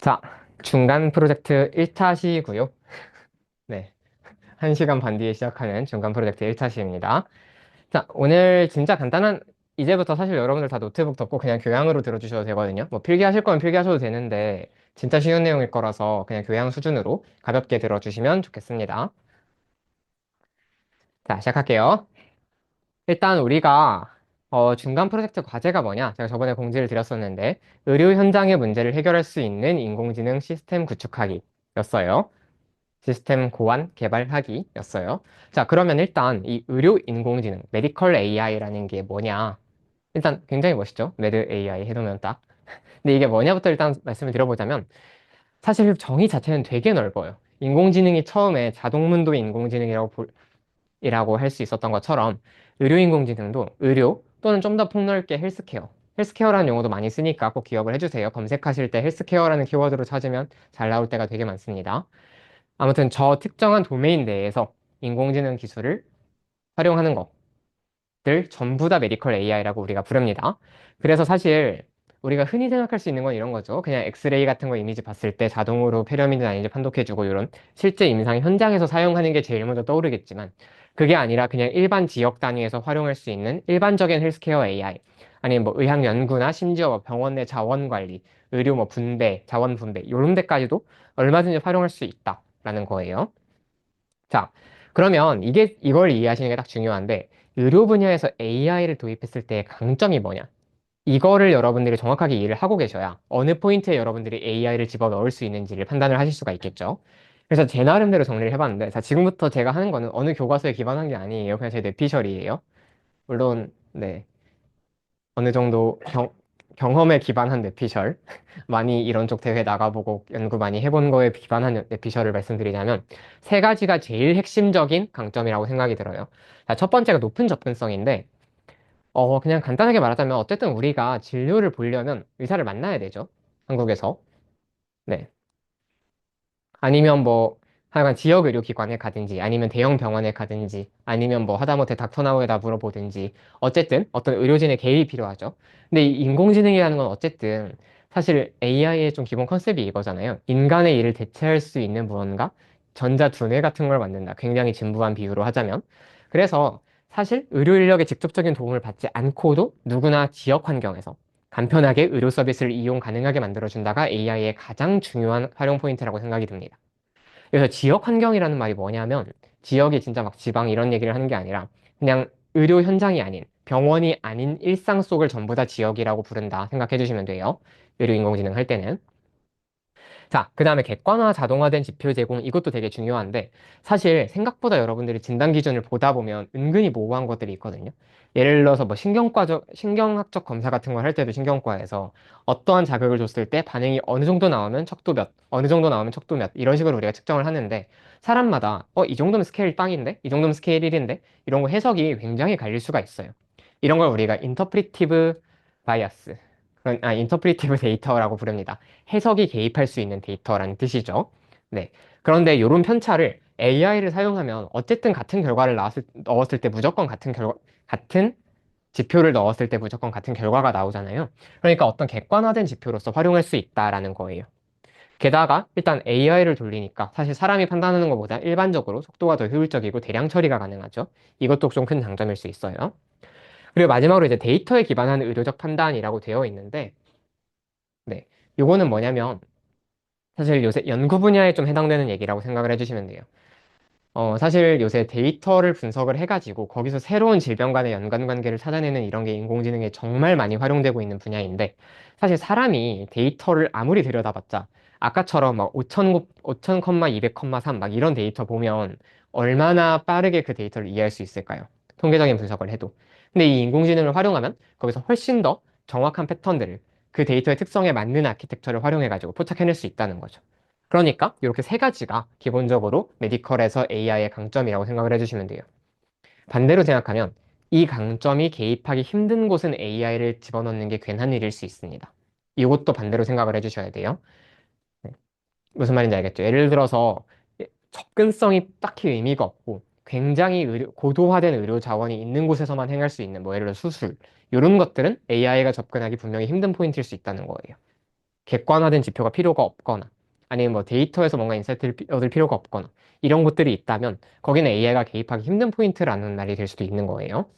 자, 중간 프로젝트 1차 시고요. 네. 1시간 반 뒤에 시작하는 중간 프로젝트 1차 시입니다. 자, 오늘 진짜 간단한, 이제부터 사실 여러분들 다 노트북 덮고 그냥 교양으로 들어주셔도 되거든요. 뭐 필기하실 거면 필기하셔도 되는데, 진짜 쉬운 내용일 거라서 그냥 교양 수준으로 가볍게 들어주시면 좋겠습니다. 자, 시작할게요. 일단 우리가 중간 프로젝트 과제가 뭐냐? 제가 저번에 공지를 드렸었는데, 의료 현장의 문제를 해결할 수 있는 인공지능 시스템 구축하기였어요. 시스템 고안 개발하기였어요. 자, 그러면 일단 이 의료 인공지능, 메디컬 AI라는 게 뭐냐? 일단 굉장히 멋있죠? 메드 AI 해놓으면 딱. 근데 이게 뭐냐부터 일단 말씀을 드려보자면 사실 정의 자체는 되게 넓어요. 인공지능이 처음에 자동문도 이라고 할 수 있었던 것처럼 의료 인공지능도 의료 또는 좀 더 폭넓게 헬스케어. 헬스케어라는 용어도 많이 쓰니까 꼭 기억을 해주세요. 검색하실 때 헬스케어라는 키워드로 찾으면 잘 나올 때가 되게 많습니다. 아무튼 저 특정한 도메인 내에서 인공지능 기술을 활용하는 것들 전부 다 메디컬 AI라고 우리가 부릅니다. 그래서 사실 우리가 흔히 생각할 수 있는 건 이런 거죠. 그냥 엑스레이 같은 거 이미지 봤을 때 자동으로 폐렴인지 아닌지 판독해주고 이런 실제 임상 현장에서 사용하는 게 제일 먼저 떠오르겠지만 그게 아니라 그냥 일반 지역 단위에서 활용할 수 있는 일반적인 헬스케어 AI 아니면 뭐 의학 연구나 심지어 뭐 병원 내 자원 관리, 의료 뭐 분배, 자원 분배 이런 데까지도 얼마든지 활용할 수 있다라는 거예요. 자, 그러면 이걸 이해하시는 게 딱 중요한데, 의료 분야에서 AI를 도입했을 때의 강점이 뭐냐? 이거를 여러분들이 정확하게 이해를 하고 계셔야 어느 포인트에 여러분들이 AI를 집어넣을 수 있는지를 판단을 하실 수가 있겠죠. 그래서 제 나름대로 정리를 해봤는데, 자, 지금부터 제가 하는 거는 어느 교과서에 기반한 게 아니에요. 그냥 제 뇌피셜이에요. 물론, 네. 어느 정도 경험에 기반한 뇌피셜, 많이 이런 쪽 대회 나가보고 연구 많이 해본 거에 기반한 뇌피셜을 말씀드리자면 세 가지가 제일 핵심적인 강점이라고 생각이 들어요. 자, 첫 번째가 높은 접근성인데, 그냥 간단하게 말하자면 어쨌든 우리가 진료를 보려면 의사를 만나야 되죠. 한국에서. 네. 아니면 뭐 하여간 지역 의료기관에 가든지 아니면 대형 병원에 가든지 아니면 뭐 하다못해 닥터나우에다 물어보든지 어쨌든 어떤 의료진의 개입이 필요하죠. 근데 이 인공지능이라는 건 어쨌든 사실 AI의 좀 기본 컨셉이 이거잖아요. 인간의 일을 대체할 수 있는 무언가 전자두뇌 같은 걸 만든다. 굉장히 진부한 비유로 하자면. 그래서 사실 의료 인력의 직접적인 도움을 받지 않고도 누구나 지역 환경에서 간편하게 의료 서비스를 이용 가능하게 만들어준다가 AI의 가장 중요한 활용 포인트라고 생각이 듭니다. 그래서 지역 환경이라는 말이 뭐냐면 지역이 진짜 막 지방 이런 얘기를 하는 게 아니라 그냥 의료 현장이 아닌 병원이 아닌 일상 속을 전부 다 지역이라고 부른다 생각해 주시면 돼요. 의료 인공지능 할 때는. 자, 그 다음에 객관화 자동화된 지표 제공 이것도 되게 중요한데 사실 생각보다 여러분들이 진단 기준을 보다 보면 은근히 모호한 것들이 있거든요. 예를 들어서 뭐 신경학적 검사 같은 걸 할 때도 신경과에서 어떠한 자극을 줬을 때 반응이 어느 정도 나오면 척도 몇, 어느 정도 나오면 척도 몇 이런 식으로 우리가 측정을 하는데 사람마다 이 정도면 스케일 빵인데 이 정도면 스케일 1인데 이런 거 해석이 굉장히 갈릴 수가 있어요. 이런 걸 우리가 인터프리티브 바이어스 인터프리티브 데이터라고 부릅니다. 해석이 개입할 수 있는 데이터라는 뜻이죠. 네. 그런데 이런 편차를 AI를 사용하면 어쨌든 같은 결과를 넣었을 때 무조건 같은 지표를 넣었을 때 무조건 같은 결과가 나오잖아요. 그러니까 어떤 객관화된 지표로서 활용할 수 있다라는 거예요. 게다가 일단 AI를 돌리니까 사실 사람이 판단하는 것보다 일반적으로 속도가 더 효율적이고 대량 처리가 가능하죠. 이것도 좀 큰 장점일 수 있어요. 그리고 마지막으로 이제 데이터에 기반한 의료적 판단이라고 되어 있는데, 네. 요거는 뭐냐면 사실 요새 연구 분야에 좀 해당되는 얘기라고 생각을 해주시면 돼요. 사실 요새 데이터를 분석을 해가지고 거기서 새로운 질병 간의 연관관계를 찾아내는 이런 게 인공지능에 정말 많이 활용되고 있는 분야인데 사실 사람이 데이터를 아무리 들여다봤자 아까처럼 막 5천 컴마 200 컴마 3 막 이런 데이터 보면 얼마나 빠르게 그 데이터를 이해할 수 있을까요? 통계적인 분석을 해도. 근데 이 인공지능을 활용하면 거기서 훨씬 더 정확한 패턴들을 그 데이터의 특성에 맞는 아키텍처를 활용해가지고 포착해낼 수 있다는 거죠. 그러니까 이렇게 세 가지가 기본적으로 메디컬에서 AI의 강점이라고 생각을 해주시면 돼요. 반대로 생각하면 이 강점이 개입하기 힘든 곳은 AI를 집어넣는 게 괜한 일일 수 있습니다. 이것도 반대로 생각을 해주셔야 돼요. 네. 무슨 말인지 알겠죠? 예를 들어서 접근성이 딱히 의미가 없고 굉장히 고도화된 의료 자원이 있는 곳에서만 행할 수 있는 뭐 예를 들어 수술 이런 것들은 AI가 접근하기 분명히 힘든 포인트일 수 있다는 거예요. 객관화된 지표가 필요가 없거나 아니면 뭐 데이터에서 뭔가 인사이트를 얻을 필요가 없거나 이런 것들이 있다면 거기는 AI가 개입하기 힘든 포인트라는 말이 될 수도 있는 거예요.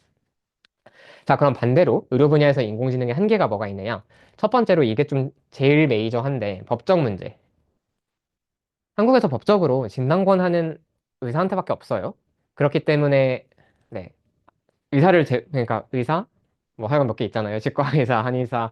자, 그럼 반대로 의료 분야에서 인공지능의 한계가 뭐가 있느냐? 첫 번째로 이게 좀 제일 메이저한데 법적 문제. 한국에서 법적으로 진단권하는 의사한테밖에 없어요. 그렇기 때문에 네, 그러니까 의사 뭐 하여간 몇 개 있잖아요. 치과 의사, 한의사,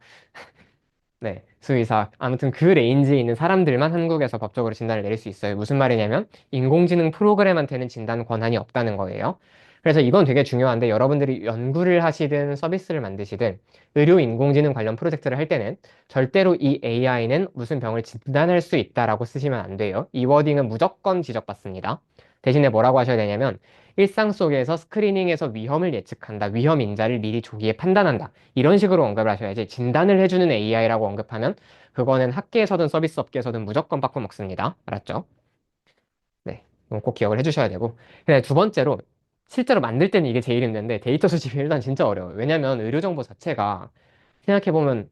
네, 수의사. 아무튼 그 레인지에 있는 사람들만 한국에서 법적으로 진단을 내릴 수 있어요. 무슨 말이냐면 인공지능 프로그램한테는 진단 권한이 없다는 거예요. 그래서 이건 되게 중요한데 여러분들이 연구를 하시든 서비스를 만드시든 의료 인공지능 관련 프로젝트를 할 때는 절대로 이 AI는 무슨 병을 진단할 수 있다라고 쓰시면 안 돼요. 이 워딩은 무조건 지적받습니다. 대신에 뭐라고 하셔야 되냐면 일상 속에서 스크리닝에서 위험을 예측한다. 위험 인자를 미리 조기에 판단한다. 이런 식으로 언급을 하셔야지 진단을 해주는 AI라고 언급하면 그거는 학계에서든 서비스 업계에서든 무조건 빠꾸 먹습니다. 알았죠? 네. 이건 꼭 기억을 해주셔야 되고. 근데 두 번째로 실제로 만들 때는 이게 제일 힘든데 데이터 수집이 일단 진짜 어려워요. 왜냐면 의료정보 자체가 생각해보면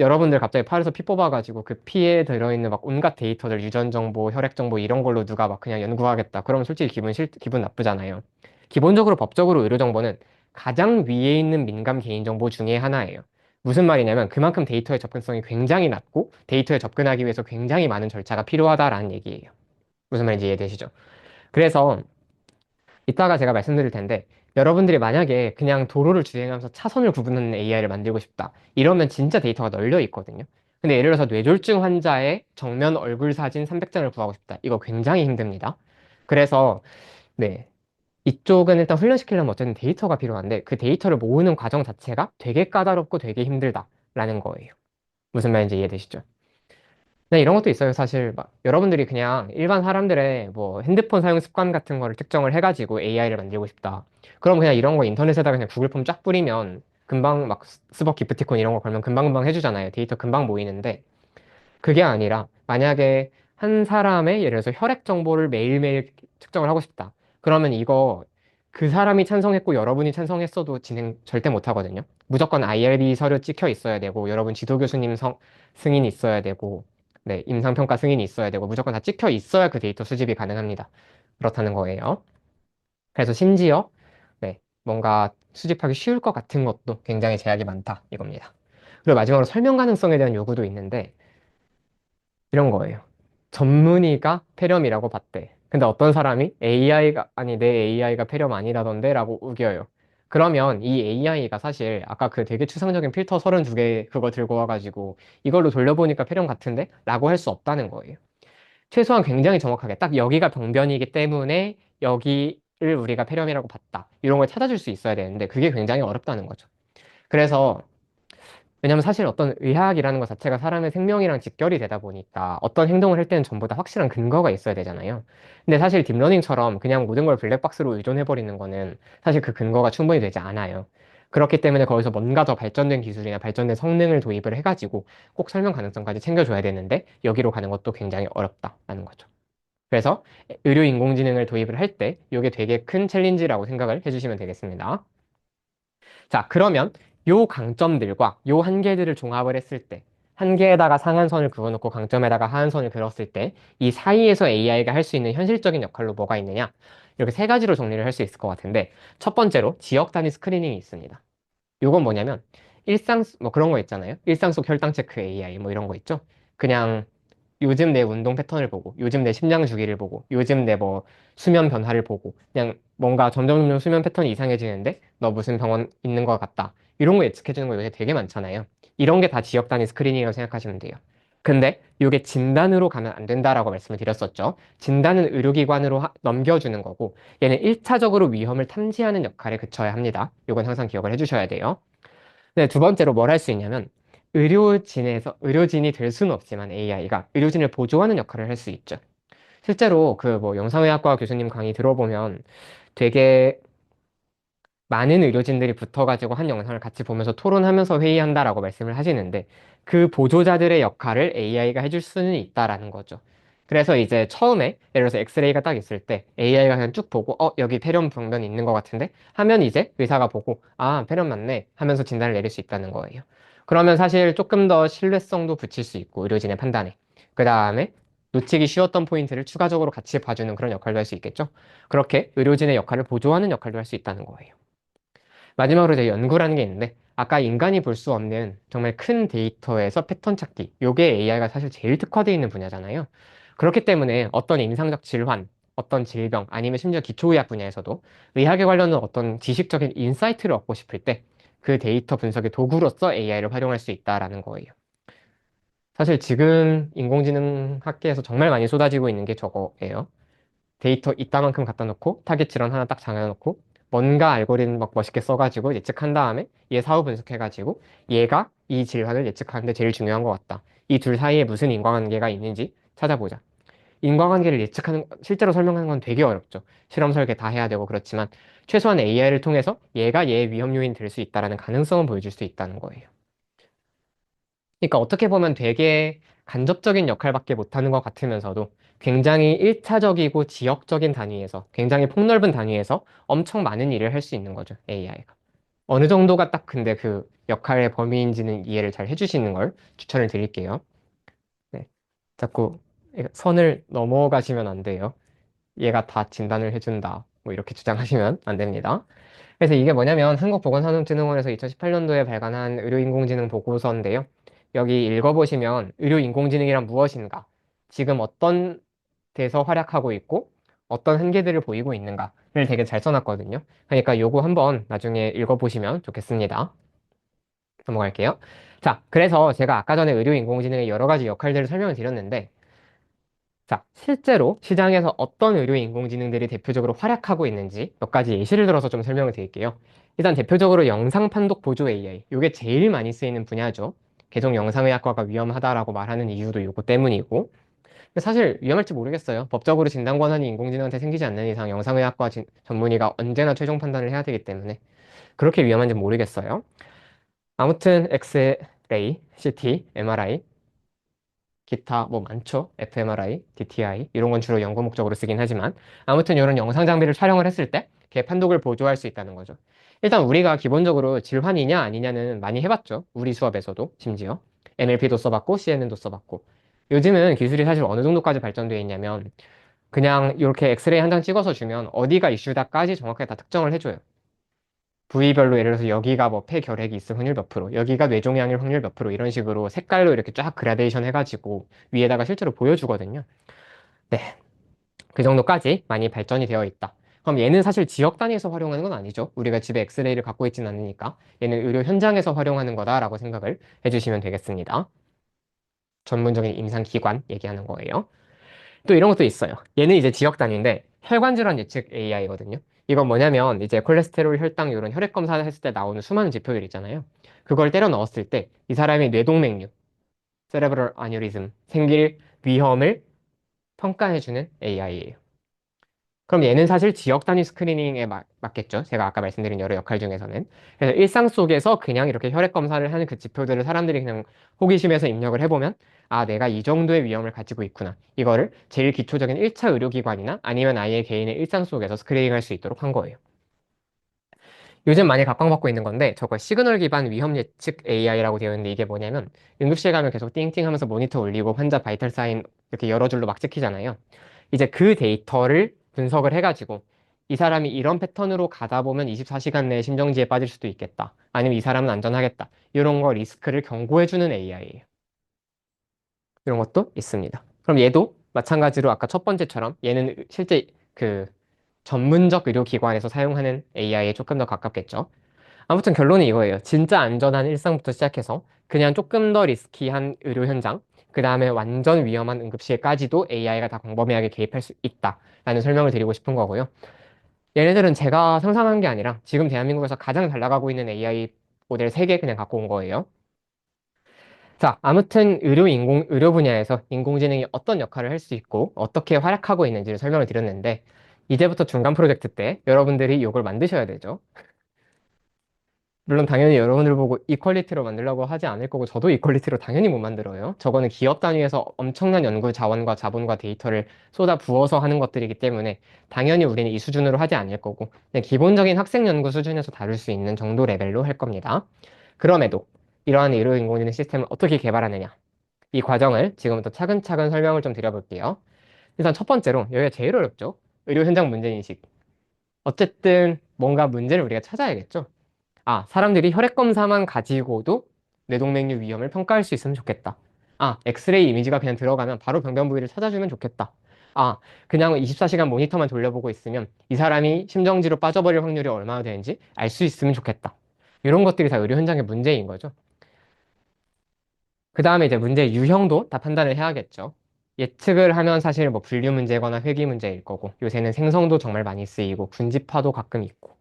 여러분들 갑자기 팔에서 피 뽑아가지고 그 피에 들어있는 막 온갖 데이터들, 유전 정보, 혈액 정보 이런 걸로 누가 막 그냥 연구하겠다. 그러면 솔직히 기분 나쁘잖아요. 기본적으로 법적으로 의료 정보는 가장 위에 있는 민감 개인 정보 중에 하나예요. 무슨 말이냐면 그만큼 데이터의 접근성이 굉장히 낮고 데이터에 접근하기 위해서 굉장히 많은 절차가 필요하다라는 얘기예요. 무슨 말인지 이해되시죠? 그래서 이따가 제가 말씀드릴 텐데 여러분들이 만약에 그냥 도로를 주행하면서 차선을 구분하는 AI를 만들고 싶다. 이러면 진짜 데이터가 널려 있거든요. 근데 예를 들어서 뇌졸중 환자의 정면 얼굴 사진 300장을 구하고 싶다. 이거 굉장히 힘듭니다. 그래서 네. 이쪽은 일단 훈련시키려면 어쨌든 데이터가 필요한데 그 데이터를 모으는 과정 자체가 되게 까다롭고 되게 힘들다라는 거예요. 무슨 말인지 이해되시죠? 네, 이런 것도 있어요. 사실 막 여러분들이 그냥 일반 사람들의 뭐 핸드폰 사용 습관 같은 거를 특정을 해가지고 AI를 만들고 싶다. 그럼 그냥 이런 거 인터넷에다가 그냥 구글 폼 쫙 뿌리면 금방 막 스벅 기프티콘 이런 거 걸면 금방금방 해주잖아요. 데이터 금방 모이는데 그게 아니라 만약에 한 사람의 예를 들어서 혈액 정보를 매일매일 측정을 하고 싶다. 그러면 이거 그 사람이 찬성했고 여러분이 찬성했어도 진행 절대 못 하거든요. 무조건 IRB 서류 찍혀 있어야 되고 여러분 지도 교수님 승인이 있어야 되고 네, 임상평가 승인이 있어야 되고 무조건 다 찍혀 있어야 그 데이터 수집이 가능합니다. 그렇다는 거예요. 그래서 심지어 네, 뭔가 수집하기 쉬울 것 같은 것도 굉장히 제약이 많다 이겁니다. 그리고 마지막으로 설명 가능성에 대한 요구도 있는데 이런 거예요. 전문의가 폐렴이라고 봤대. 근데 어떤 사람이 AI가, 아니, 내 AI가 폐렴 아니라던데? 라고 우겨요. 그러면 이 AI가 사실 아까 그 되게 추상적인 필터 32개 그거 들고 와가지고 이걸로 돌려보니까 폐렴 같은데? 라고 할 수 없다는 거예요. 최소한 굉장히 정확하게 딱 여기가 병변이기 때문에 여기를 우리가 폐렴이라고 봤다. 이런 걸 찾아줄 수 있어야 되는데 그게 굉장히 어렵다는 거죠. 그래서 왜냐면 사실 어떤 의학이라는 것 자체가 사람의 생명이랑 직결이 되다 보니까 어떤 행동을 할 때는 전부 다 확실한 근거가 있어야 되잖아요. 근데 사실 딥러닝처럼 그냥 모든 걸 블랙박스로 의존해버리는 거는 사실 그 근거가 충분히 되지 않아요. 그렇기 때문에 거기서 뭔가 더 발전된 기술이나 발전된 성능을 도입을 해가지고 꼭 설명 가능성까지 챙겨줘야 되는데 여기로 가는 것도 굉장히 어렵다라는 거죠. 그래서 의료 인공지능을 도입을 할 때 이게 되게 큰 챌린지라고 생각을 해주시면 되겠습니다. 자, 그러면 요 강점들과 요 한계들을 종합을 했을 때, 한계에다가 상한선을 그어놓고 강점에다가 하한선을 그었을 때, 이 사이에서 AI가 할 수 있는 현실적인 역할로 뭐가 있느냐? 이렇게 세 가지로 정리를 할 수 있을 것 같은데, 첫 번째로 지역 단위 스크리닝이 있습니다. 요건 뭐냐면, 뭐 그런 거 있잖아요. 일상 속 혈당 체크 AI 뭐 이런 거 있죠? 그냥 요즘 내 운동 패턴을 보고, 요즘 내 심장 주기를 보고, 요즘 내 뭐 수면 변화를 보고, 그냥 뭔가 점점 수면 패턴이 이상해지는데, 너 무슨 병원 있는 것 같다. 이런 거 예측해주는 거 요새 되게 많잖아요. 이런 게 다 지역 단위 스크린이라고 생각하시면 돼요. 근데 이게 진단으로 가면 안 된다라고 말씀을 드렸었죠. 진단은 의료기관으로 넘겨주는 거고, 얘는 1차적으로 위험을 탐지하는 역할에 그쳐야 합니다. 이건 항상 기억을 해주셔야 돼요. 네, 두 번째로 뭘 할 수 있냐면 의료진이 될 수는 없지만 AI가 의료진을 보조하는 역할을 할 수 있죠. 실제로 그 뭐 영상의학과 교수님 강의 들어보면 되게 많은 의료진들이 붙어가지고 한 영상을 같이 보면서 토론하면서 회의한다라고 말씀을 하시는데 그 보조자들의 역할을 AI가 해줄 수는 있다라는 거죠. 그래서 이제 처음에 예를 들어서 엑스레이가 딱 있을 때 AI가 그냥 쭉 보고 여기 폐렴 병변이 있는 것 같은데 하면 이제 의사가 보고 아 폐렴 맞네 하면서 진단을 내릴 수 있다는 거예요. 그러면 사실 조금 더 신뢰성도 붙일 수 있고, 의료진의 판단에. 그 다음에 놓치기 쉬웠던 포인트를 추가적으로 같이 봐주는 그런 역할도 할 수 있겠죠. 그렇게 의료진의 역할을 보조하는 역할도 할 수 있다는 거예요. 마지막으로 이제 연구라는 게 있는데, 아까 인간이 볼 수 없는 정말 큰 데이터에서 패턴 찾기, 요게 AI가 사실 제일 특화되어 있는 분야잖아요. 그렇기 때문에 어떤 임상적 질환, 어떤 질병, 아니면 심지어 기초의학 분야에서도 의학에 관련된 어떤 지식적인 인사이트를 얻고 싶을 때 그 데이터 분석의 도구로서 AI를 활용할 수 있다라는 거예요. 사실 지금 인공지능 학계에서 정말 많이 쏟아지고 있는 게 저거예요. 데이터 이따만큼 갖다 놓고 타겟 질환 하나 딱 정해놓고 뭔가 알고리즘 막 멋있게 써가지고 예측한 다음에 얘 사후 분석해가지고 얘가 이 질환을 예측하는데 제일 중요한 것 같다. 이 둘 사이에 무슨 인과관계가 있는지 찾아보자. 인과관계를 예측하는, 실제로 설명하는 건 되게 어렵죠. 실험 설계 다 해야 되고 그렇지만 최소한 AI를 통해서 얘가 얘의 위험 요인 될 수 있다라는 가능성은 보여줄 수 있다는 거예요. 그러니까 어떻게 보면 되게 간접적인 역할밖에 못하는 것 같으면서도 굉장히 일차적이고 지역적인 단위에서 굉장히 폭넓은 단위에서 엄청 많은 일을 할 수 있는 거죠, AI가. 어느 정도가 딱 근데 그 역할의 범위인지는 이해를 잘 해주시는 걸 추천을 드릴게요. 네. 자꾸 선을 넘어가시면 안 돼요. 얘가 다 진단을 해준다. 뭐 이렇게 주장하시면 안 됩니다. 그래서 이게 뭐냐면 한국보건산업진흥원에서 2018년도에 발간한 의료인공지능 보고서인데요. 여기 읽어보시면 의료인공지능이란 무엇인가, 지금 어떤 데서 활약하고 있고 어떤 한계들을 보이고 있는가를 되게 잘 써놨거든요. 그러니까 요거 한번 나중에 읽어보시면 좋겠습니다. 넘어갈게요. 자, 그래서 제가 아까 전에 의료인공지능의 여러 가지 역할들을 설명을 드렸는데, 자, 실제로 시장에서 어떤 의료 인공지능들이 대표적으로 활약하고 있는지 몇 가지 예시를 들어서 좀 설명을 드릴게요. 일단 대표적으로 영상 판독 보조 AI. 이게 제일 많이 쓰이는 분야죠. 개종 영상의학과가 위험하다라고 말하는 이유도 이거 때문이고. 근데 사실 위험할지 모르겠어요. 법적으로 진단 권한이 인공지능한테 생기지 않는 이상 영상의학과 전문의가 언제나 최종 판단을 해야 되기 때문에 그렇게 위험한지 모르겠어요. 아무튼 엑스레이, CT, MRI, 기타 뭐 많죠. fMRI, DTI 이런 건 주로 연구 목적으로 쓰긴 하지만 아무튼 이런 영상 장비를 촬영을 했을 때 걔 판독을 보조할 수 있다는 거죠. 일단 우리가 기본적으로 질환이냐 아니냐는 많이 해봤죠. 우리 수업에서도 심지어 NLP도 써봤고 CNN도 써봤고 요즘은 기술이 사실 어느 정도까지 발전되어 있냐면 그냥 이렇게 엑스레이 한 장 찍어서 주면 어디가 이슈다까지 정확하게 다 특정을 해줘요. 부위별로 예를 들어서 여기가 뭐 폐결핵이 있을 확률 몇 프로, 여기가 뇌종양일 확률 몇 프로 이런 식으로 색깔로 이렇게 쫙 그라데이션 해가지고 위에다가 실제로 보여주거든요. 네, 그 정도까지 많이 발전이 되어 있다. 그럼 얘는 사실 지역 단위에서 활용하는 건 아니죠. 우리가 집에 엑스레이를 갖고 있지는 않으니까 얘는 의료 현장에서 활용하는 거다라고 생각을 해주시면 되겠습니다. 전문적인 임상기관 얘기하는 거예요. 또 이런 것도 있어요. 얘는 이제 지역 단위인데 혈관 질환 예측 AI거든요. 이건 뭐냐면 이제 콜레스테롤, 혈당, 이런 혈액 검사를 했을 때 나오는 수많은 지표들 있잖아요. 그걸 때려 넣었을 때 이 사람의 뇌동맥류, 세레브럴 아뉴리즘 생길 위험을 평가해주는 AI예요. 그럼 얘는 사실 지역 단위 스크리닝에 맞겠죠. 제가 아까 말씀드린 여러 역할 중에서는. 그래서 일상 속에서 그냥 이렇게 혈액 검사를 하는 그 지표들을 사람들이 그냥 호기심에서 입력을 해보면 아, 내가 이 정도의 위험을 가지고 있구나. 이거를 제일 기초적인 1차 의료기관이나 아니면 아예 개인의 일상 속에서 스크리닝할 수 있도록 한 거예요. 요즘 많이 각광받고 있는 건데 저거 시그널 기반 위험 예측 AI라고 되어 있는데 이게 뭐냐면 응급실 가면 계속 띵띵 하면서 모니터 올리고 환자 바이탈 사인 이렇게 여러 줄로 막 찍히잖아요. 이제 그 데이터를 분석을 해가지고 이 사람이 이런 패턴으로 가다 보면 24시간 내에 심정지에 빠질 수도 있겠다. 아니면 이 사람은 안전하겠다. 이런 거 리스크를 경고해주는 AI예요. 이런 것도 있습니다. 그럼 얘도 마찬가지로 아까 첫 번째처럼 얘는 실제 그 전문적 의료기관에서 사용하는 AI에 조금 더 가깝겠죠. 아무튼 결론은 이거예요. 진짜 안전한 일상부터 시작해서 그냥 조금 더 리스키한 의료 현장, 그 다음에 완전 위험한 응급실까지도 AI가 다 광범위하게 개입할 수 있다라는 설명을 드리고 싶은 거고요. 얘네들은 제가 상상한 게 아니라 지금 대한민국에서 가장 잘 나가고 있는 AI 모델 3개 그냥 갖고 온 거예요. 자, 아무튼 의료 분야에서 인공지능이 어떤 역할을 할 수 있고 어떻게 활약하고 있는지를 설명을 드렸는데 이제부터 중간 프로젝트 때 여러분들이 이걸 만드셔야 되죠. 물론 당연히 여러분들 보고 이퀄리티로 만들려고 하지 않을 거고 저도 이퀄리티로 당연히 못 만들어요. 저거는 기업 단위에서 엄청난 연구 자원과 자본과 데이터를 쏟아 부어서 하는 것들이기 때문에 당연히 우리는 이 수준으로 하지 않을 거고 그냥 기본적인 학생 연구 수준에서 다룰 수 있는 정도 레벨로 할 겁니다. 그럼에도 이러한 의료인공지능 시스템을 어떻게 개발하느냐. 이 과정을 지금부터 차근차근 설명을 좀 드려볼게요. 일단 첫 번째로 여기가 제일 어렵죠. 의료 현장 문제인식. 어쨌든 뭔가 문제를 우리가 찾아야겠죠. 아, 사람들이 혈액 검사만 가지고도 뇌동맥류 위험을 평가할 수 있으면 좋겠다. 아, 엑스레이 이미지가 그냥 들어가면 바로 병변 부위를 찾아주면 좋겠다. 아, 그냥 24시간 모니터만 돌려보고 있으면 이 사람이 심정지로 빠져버릴 확률이 얼마나 되는지 알 수 있으면 좋겠다. 이런 것들이 다 의료 현장의 문제인 거죠. 그 다음에 이제 문제의 유형도 다 판단을 해야겠죠. 예측을 하면 사실 뭐 분류 문제거나 회귀 문제일 거고, 요새는 생성도 정말 많이 쓰이고 군집화도 가끔 있고.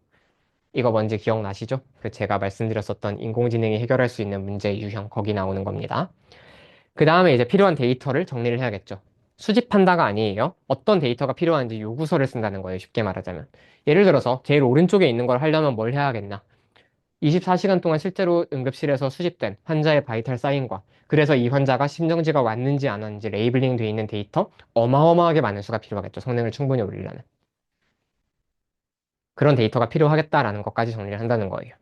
이거 뭔지 기억나시죠? 그 제가 말씀드렸었던 인공지능이 해결할 수 있는 문제 유형 거기 나오는 겁니다. 그 다음에 이제 필요한 데이터를 정리를 해야겠죠. 수집한다가 아니에요. 어떤 데이터가 필요한지 요구서를 쓴다는 거예요. 쉽게 말하자면. 예를 들어서 제일 오른쪽에 있는 걸 하려면 뭘 해야겠나? 24시간 동안 실제로 응급실에서 수집된 환자의 바이탈 사인과 그래서 이 환자가 심정지가 왔는지 안 왔는지 레이블링 돼 있는 데이터 어마어마하게 많은 수가 필요하겠죠. 성능을 충분히 올리려면. 그런 데이터가 필요하겠다라는 것까지 정리를 한다는 거예요.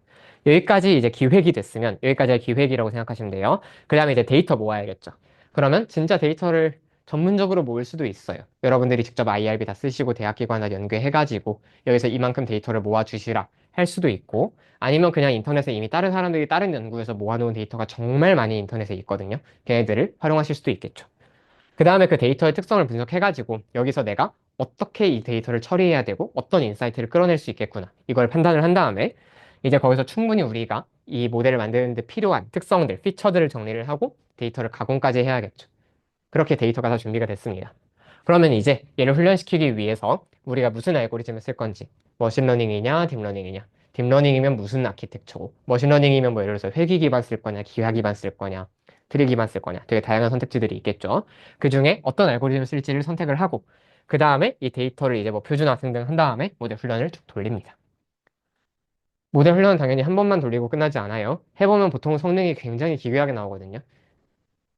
여기까지 이제 기획이 됐으면 여기까지가 기획이라고 생각하시면 돼요. 그 다음에 이제 데이터 모아야겠죠. 그러면 진짜 데이터를 전문적으로 모을 수도 있어요. 여러분들이 직접 IRB 다 쓰시고 대학기관과 연계해가지고 여기서 이만큼 데이터를 모아주시라 할 수도 있고 아니면 그냥 인터넷에 이미 다른 사람들이 다른 연구에서 모아놓은 데이터가 정말 많이 인터넷에 있거든요. 걔네들을 활용하실 수도 있겠죠. 그 다음에 그 데이터의 특성을 분석해가지고 여기서 내가 어떻게 이 데이터를 처리해야 되고 어떤 인사이트를 끌어낼 수 있겠구나. 이걸 판단을 한 다음에 이제 거기서 충분히 우리가 이 모델을 만드는데 필요한 특성들, 피처들을 정리를 하고 데이터를 가공까지 해야겠죠. 그렇게 데이터가 다 준비가 됐습니다. 그러면 이제 얘를 훈련시키기 위해서 우리가 무슨 알고리즘을 쓸 건지 머신러닝이냐 딥러닝이냐 딥러닝이면 무슨 아키텍처고 머신러닝이면 뭐 예를 들어서 회귀 기반 쓸 거냐 기하 기반 쓸 거냐 트리 기반 쓸 거냐 되게 다양한 선택지들이 있겠죠. 그 중에 어떤 알고리즘을 쓸지를 선택을 하고 그 다음에 이 데이터를 이제 뭐 표준화 등등 한 다음에 모델 훈련을 쭉 돌립니다. 모델 훈련은 당연히 한 번만 돌리고 끝나지 않아요. 해보면 보통 성능이 굉장히 기괴하게 나오거든요.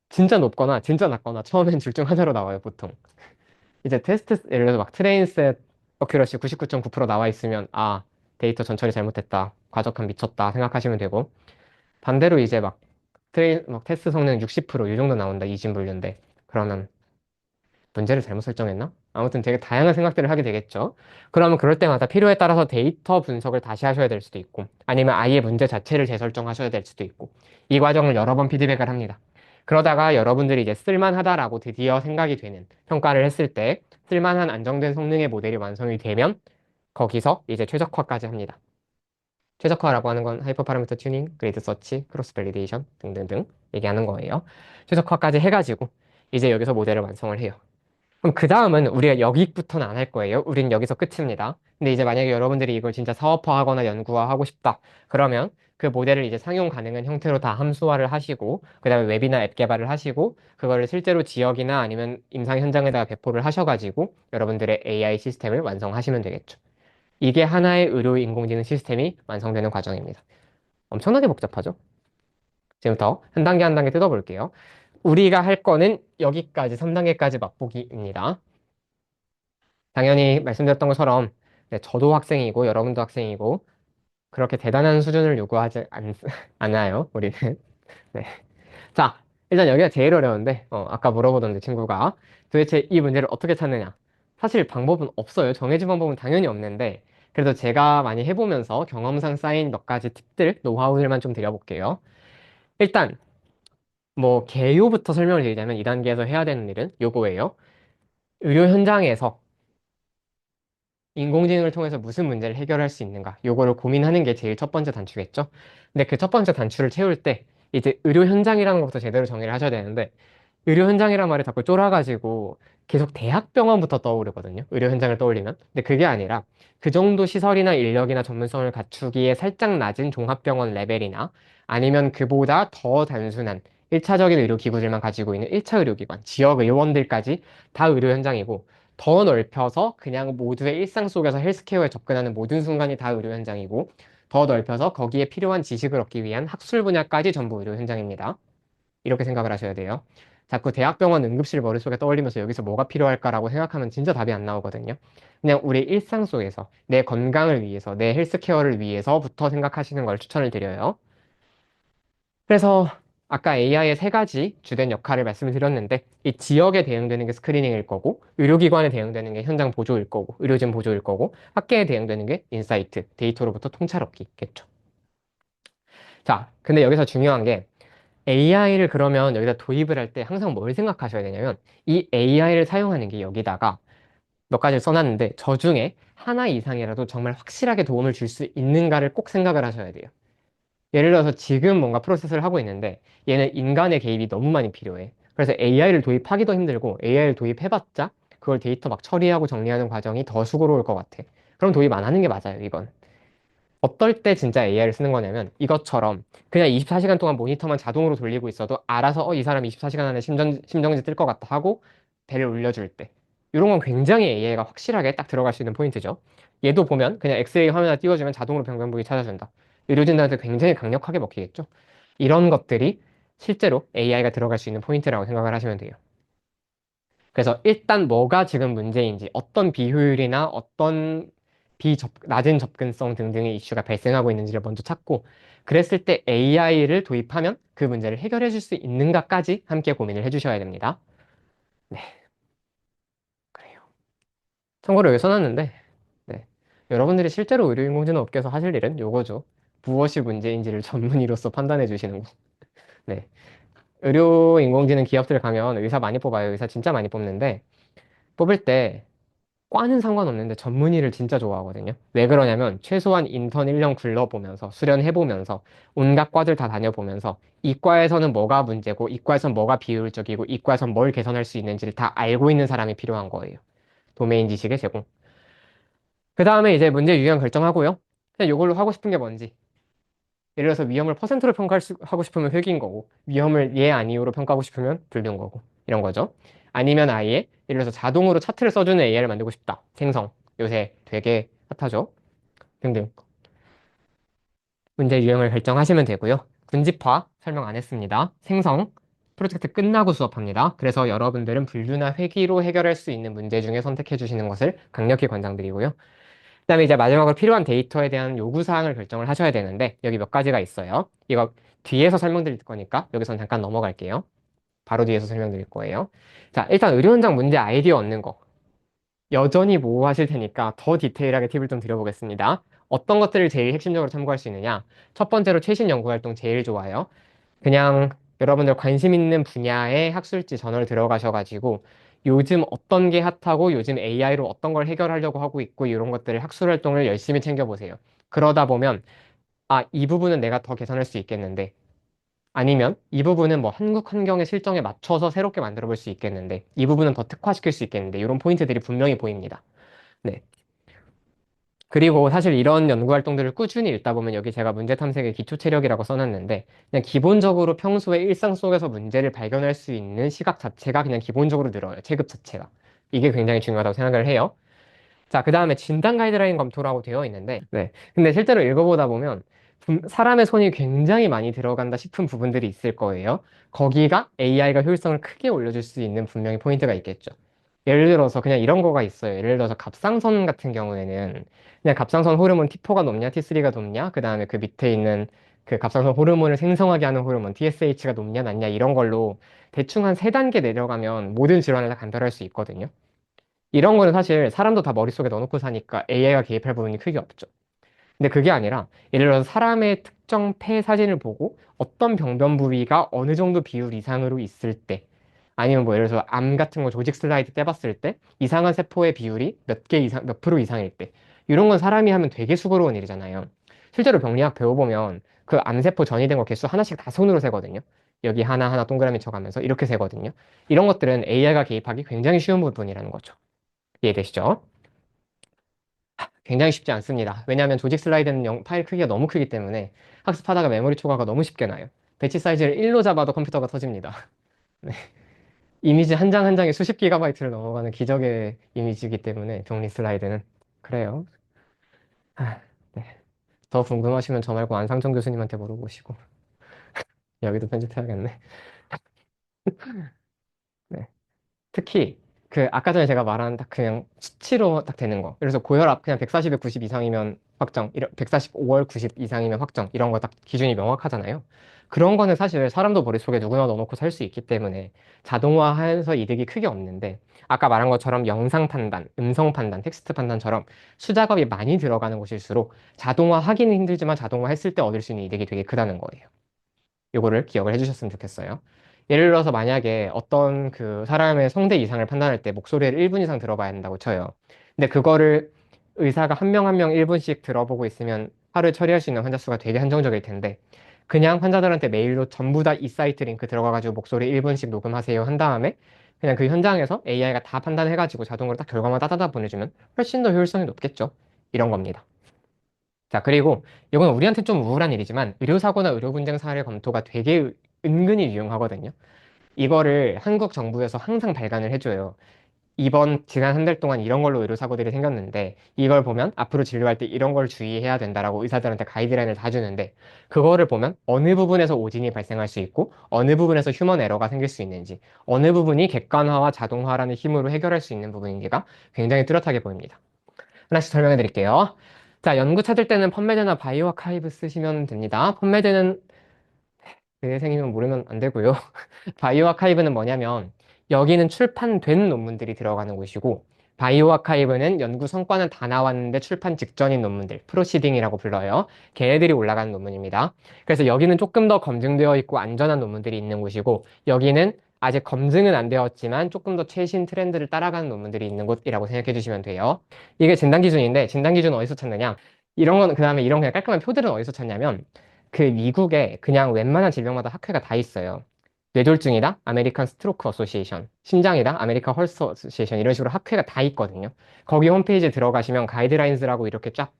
진짜 높거나 진짜 낮거나 처음엔 둘 중 하나로 나와요, 보통. 이제 테스트, 예를 들어서 막 트레인셋 어큐러시 99.9% 나와 있으면, 아, 데이터 전처리 잘못했다. 과적함 미쳤다. 생각하시면 되고. 반대로 이제 막 테스트 성능 60%이 정도 나온다. 이진분류인데. 그러면 문제를 잘못 설정했나? 아무튼 되게 다양한 생각들을 하게 되겠죠. 그러면 그럴 때마다 필요에 따라서 데이터 분석을 다시 하셔야 될 수도 있고, 아니면 아예 문제 자체를 재설정하셔야 될 수도 있고, 이 과정을 여러 번 피드백을 합니다. 그러다가 여러분들이 이제 쓸만하다라고 드디어 생각이 되는 평가를 했을 때, 쓸만한 안정된 성능의 모델이 완성이 되면, 거기서 이제 최적화까지 합니다. 최적화라고 하는 건 하이퍼 파라미터 튜닝, 그리드 서치, 크로스 밸리데이션 등등등 얘기하는 거예요. 최적화까지 해가지고, 이제 여기서 모델을 완성을 해요. 그럼 그 다음은 우리가 여기부터는 안 할 거예요. 우린 여기서 끝입니다. 근데 이제 만약에 여러분들이 이걸 진짜 사업화하거나 연구화하고 싶다. 그러면 그 모델을 이제 상용 가능한 형태로 다 함수화를 하시고, 그 다음에 웹이나 앱 개발을 하시고, 그거를 실제로 지역이나 아니면 임상 현장에다가 배포를 하셔가지고, 여러분들의 AI 시스템을 완성하시면 되겠죠. 이게 하나의 의료 인공지능 시스템이 완성되는 과정입니다. 엄청나게 복잡하죠? 지금부터 한 단계 한 단계 뜯어볼게요. 우리가 할 거는 여기까지 3단계까지 맛보기입니다. 당연히 말씀드렸던 것처럼 네, 저도 학생이고 여러분도 학생이고 그렇게 대단한 수준을 요구하지 않아요, 우리는. 네. 자, 일단 여기가 제일 어려운데 아까 물어보던데 친구가 도대체 이 문제를 어떻게 찾느냐. 사실 방법은 없어요. 정해진 방법은 당연히 없는데 그래도 제가 많이 해보면서 경험상 쌓인 몇 가지 팁들, 노하우들만 좀 드려볼게요. 일단 뭐 개요부터 설명을 드리자면 2단계에서 해야 되는 일은 요거예요. 의료 현장에서 인공지능을 통해서 무슨 문제를 해결할 수 있는가 요거를 고민하는 게 제일 첫 번째 단추겠죠. 근데 그 첫 번째 단추를 채울 때 이제 의료 현장이라는 것부터 제대로 정리를 하셔야 되는데 의료 현장이란 말이 자꾸 쫄아가지고 계속 대학병원부터 떠오르거든요. 의료 현장을 떠올리면. 근데 그게 아니라 그 정도 시설이나 인력이나 전문성을 갖추기에 살짝 낮은 종합병원 레벨이나 아니면 그보다 더 단순한 1차적인 의료기구들만 가지고 있는 1차 의료기관, 지역 의원들까지 다 의료 현장이고 더 넓혀서 그냥 모두의 일상 속에서 헬스케어에 접근하는 모든 순간이 다 의료 현장이고 더 넓혀서 거기에 필요한 지식을 얻기 위한 학술 분야까지 전부 의료 현장입니다. 이렇게 생각을 하셔야 돼요. 자꾸 대학병원 응급실 머릿속에 떠올리면서 여기서 뭐가 필요할까라고 생각하면 진짜 답이 안 나오거든요. 그냥 우리 일상 속에서 내 건강을 위해서, 내 헬스케어를 위해서부터 생각하시는 걸 추천을 드려요. 그래서 아까 AI의 세 가지 주된 역할을 말씀을 드렸는데 이 지역에 대응되는 게 스크리닝일 거고 의료기관에 대응되는 게 현장 보조일 거고 의료진 보조일 거고 학계에 대응되는 게 인사이트, 데이터로부터 통찰 얻기겠죠. 자, 근데 여기서 중요한 게 AI를 그러면 여기다 도입을 할 때 항상 뭘 생각하셔야 되냐면 이 AI를 사용하는 게 여기다가 몇 가지를 써놨는데 저 중에 하나 이상이라도 정말 확실하게 도움을 줄 수 있는가를 꼭 생각을 하셔야 돼요. 예를 들어서 지금 뭔가 프로세스를 하고 있는데 얘는 인간의 개입이 너무 많이 필요해. 그래서 AI를 도입하기도 힘들고 AI를 도입해봤자 그걸 데이터 막 처리하고 정리하는 과정이 더 수고로울 것 같아. 그럼 도입 안 하는 게 맞아요, 이건. 어떨 때 진짜 AI를 쓰는 거냐면 이것처럼 그냥 24시간 동안 모니터만 자동으로 돌리고 있어도 알아서 이 사람 24시간 안에 심정지 뜰 것 같다 하고 배를 울려줄 때 이런 건 굉장히 AI가 확실하게 딱 들어갈 수 있는 포인트죠. 얘도 보면 그냥 엑스레이 화면에 띄워주면 자동으로 병변 부위 찾아준다. 의료진들한테 굉장히 강력하게 먹히겠죠. 이런 것들이 실제로 AI가 들어갈 수 있는 포인트라고 생각을 하시면 돼요. 그래서 일단 뭐가 지금 문제인지, 어떤 비효율이나 어떤 낮은 접근성 등등의 이슈가 발생하고 있는지를 먼저 찾고, 그랬을 때 AI를 도입하면 그 문제를 해결해 줄 수 있는가까지 함께 고민을 해주셔야 됩니다. 네, 그래요. 참고로 여기 써놨는데, 네. 여러분들이 실제로 의료인공지능 업계에서 하실 일은 요거죠. 무엇이 문제인지를 전문의로서 판단해 주시는 거. 네. 의료인공지능 기업들 가면 의사 많이 뽑아요. 의사 진짜 많이 뽑는데, 뽑을 때 과는 상관없는데 전문의를 진짜 좋아하거든요. 왜 그러냐면 최소한 인턴 1년 굴러보면서 수련해보면서 온갖 과들 다 다녀보면서 이과에서는 뭐가 문제고 이과에서는 뭐가 비효율적이고 이과에서는 뭘 개선할 수 있는지를 다 알고 있는 사람이 필요한 거예요. 도메인 지식의 제공. 그 다음에 이제 문제 유형 결정하고요. 그냥 이걸로 하고 싶은 게 뭔지. 예를 들어서 위험을 퍼센트로 하고 싶으면 획인 거고 위험을 예 아니오로 평가하고 싶으면 불륜 거고 이런 거죠. 아니면 아예 예를 들어서 자동으로 차트를 써주는 AI를 만들고 싶다. 생성. 요새 되게 핫하죠. 등등. 문제 유형을 결정하시면 되고요. 군집화 설명 안 했습니다. 생성. 프로젝트 끝나고 수업합니다. 그래서 여러분들은 분류나 회귀로 해결할 수 있는 문제 중에 선택해 주시는 것을 강력히 권장드리고요. 그다음에 이제 마지막으로 필요한 데이터에 대한 요구사항을 결정을 하셔야 되는데 여기 몇 가지가 있어요. 이거 뒤에서 설명드릴 거니까 여기선 잠깐 넘어갈게요. 바로 뒤에서 설명드릴 거예요. 자, 일단 의료 현장 문제 아이디어 얻는 거. 여전히 모호하실 테니까 더 디테일하게 팁을 좀 드려보겠습니다. 어떤 것들을 제일 핵심적으로 참고할 수 있느냐? 첫 번째로 최신 연구활동 제일 좋아요. 그냥 여러분들 관심 있는 분야의 학술지 저널 들어가셔가지고 요즘 어떤 게 핫하고 요즘 AI로 어떤 걸 해결하려고 하고 있고 이런 것들을 학술 활동을 열심히 챙겨보세요. 그러다 보면 아, 이 부분은 내가 더 개선할 수 있겠는데 아니면 이 부분은 뭐 한국 환경의 실정에 맞춰서 새롭게 만들어 볼 수 있겠는데 이 부분은 더 특화시킬 수 있겠는데 이런 포인트들이 분명히 보입니다. 네. 그리고 사실 이런 연구 활동들을 꾸준히 읽다 보면 여기 제가 문제 탐색의 기초 체력이라고 써놨는데 그냥 기본적으로 평소에 일상 속에서 문제를 발견할 수 있는 시각 자체가 그냥 기본적으로 늘어요. 체급 자체가. 이게 굉장히 중요하다고 생각을 해요. 자, 그 다음에 진단 가이드라인 검토라고 되어 있는데, 네. 근데 실제로 읽어보다 보면 사람의 손이 굉장히 많이 들어간다 싶은 부분들이 있을 거예요. 거기가 AI가 효율성을 크게 올려줄 수 있는 분명히 포인트가 있겠죠. 예를 들어서 그냥 이런 거가 있어요. 예를 들어서 갑상선 같은 경우에는 그냥 갑상선 호르몬 T4가 높냐, T3가 높냐, 그 다음에 그 밑에 있는 그 갑상선 호르몬을 생성하게 하는 호르몬 TSH가 높냐, 낮냐 이런 걸로 대충 한 세 단계 내려가면 모든 질환을 다 간별할 수 있거든요. 이런 거는 사실 사람도 다 머릿속에 넣어놓고 사니까 AI가 개입할 부분이 크게 없죠. 근데 그게 아니라 예를 들어서 사람의 특정 폐 사진을 보고 어떤 병변 부위가 어느 정도 비율 이상으로 있을 때 아니면 뭐 예를 들어서 암 같은 거 조직 슬라이드 떼봤을 때 이상한 세포의 비율이 몇 개 이상, 몇 프로 이상일 때 이런 건 사람이 하면 되게 수고로운 일이잖아요. 실제로 병리학 배워보면 그 암세포 전이된 거 개수 하나씩 다 손으로 세거든요. 여기 하나하나 동그라미 쳐가면서 이렇게 세거든요. 이런 것들은 AI가 개입하기 굉장히 쉬운 부분이라는 거죠. 이해되시죠? 굉장히 쉽지 않습니다. 왜냐하면 조직 슬라이드는 파일 크기가 너무 크기 때문에 학습하다가 메모리 초과가 너무 쉽게 나요. 배치 사이즈를 1로 잡아도 컴퓨터가 터집니다. 네. 이미지 한 장 한 장에 수십 기가바이트를 넘어가는 기적의 이미지이기 때문에 병리 슬라이드는 그래요. 아, 네. 더 궁금하시면 저 말고 안상정 교수님한테 물어보시고 여기도 편집해야겠네. 네. 특히 그 아까 전에 제가 말한 딱 그냥 수치로 딱 되는 거. 그래서 고혈압 그냥 140에 90 이상이면 확정, 145월 90 이상이면 확정 이런 거 딱 기준이 명확하잖아요. 그런 거는 사실 사람도 머릿속에 누구나 넣어놓고 살 수 있기 때문에 자동화해서 이득이 크게 없는데 아까 말한 것처럼 영상 판단, 음성 판단, 텍스트 판단처럼 수작업이 많이 들어가는 곳일수록 자동화하기는 힘들지만 자동화했을 때 얻을 수 있는 이득이 되게 크다는 거예요. 요거를 기억을 해주셨으면 좋겠어요. 예를 들어서 만약에 어떤 그 사람의 성대 이상을 판단할 때 목소리를 1분 이상 들어봐야 한다고 쳐요. 근데 그거를 의사가 한 명 한 명 1분씩 들어보고 있으면 하루에 처리할 수 있는 환자 수가 되게 한정적일 텐데 그냥 환자들한테 메일로 전부 다 이 사이트 링크 들어가가지고 목소리 1분씩 녹음하세요 한 다음에 그냥 그 현장에서 AI가 다 판단해가지고 자동으로 딱 결과만 따다다 보내주면 훨씬 더 효율성이 높겠죠. 이런 겁니다. 자, 그리고 이건 우리한테 좀 우울한 일이지만 의료사고나 의료분쟁 사례 검토가 되게 은근히 유용하거든요. 이거를 한국 정부에서 항상 발간을 해줘요. 이번 지난 한 달 동안 이런 걸로 의료사고들이 생겼는데 이걸 보면 앞으로 진료할 때 이런 걸 주의해야 된다라고 의사들한테 가이드라인을 다 주는데 그거를 보면 어느 부분에서 오진이 발생할 수 있고 어느 부분에서 휴먼 에러가 생길 수 있는지 어느 부분이 객관화와 자동화라는 힘으로 해결할 수 있는 부분인지가 굉장히 뚜렷하게 보입니다. 하나씩 설명해 드릴게요. 자, 연구 찾을 때는 펀메드나 바이오 아카이브 쓰시면 됩니다. 펀메드는 대생이면 모르면 안 되고요. 바이오 아카이브는 뭐냐면 여기는 출판된 논문들이 들어가는 곳이고 바이오 아카이브는 연구 성과는 다 나왔는데 출판 직전인 논문들, 프로시딩이라고 불러요. 걔네들이 올라가는 논문입니다. 그래서 여기는 조금 더 검증되어 있고 안전한 논문들이 있는 곳이고 여기는 아직 검증은 안 되었지만 조금 더 최신 트렌드를 따라가는 논문들이 있는 곳이라고 생각해 주시면 돼요. 이게 진단 기준인데 진단 기준은 어디서 찾느냐? 이런 건 그다음에 이런 그냥 깔끔한 표들은 어디서 찾냐면 그 미국에 그냥 웬만한 질병마다 학회가 다 있어요. 뇌졸중이다? 아메리칸 스트로크 어소시에이션. 심장이다? 아메리칸 헐스 어소시에이션. 이런 식으로 학회가 다 있거든요. 거기 홈페이지에 들어가시면 가이드라인즈라고 이렇게 쫙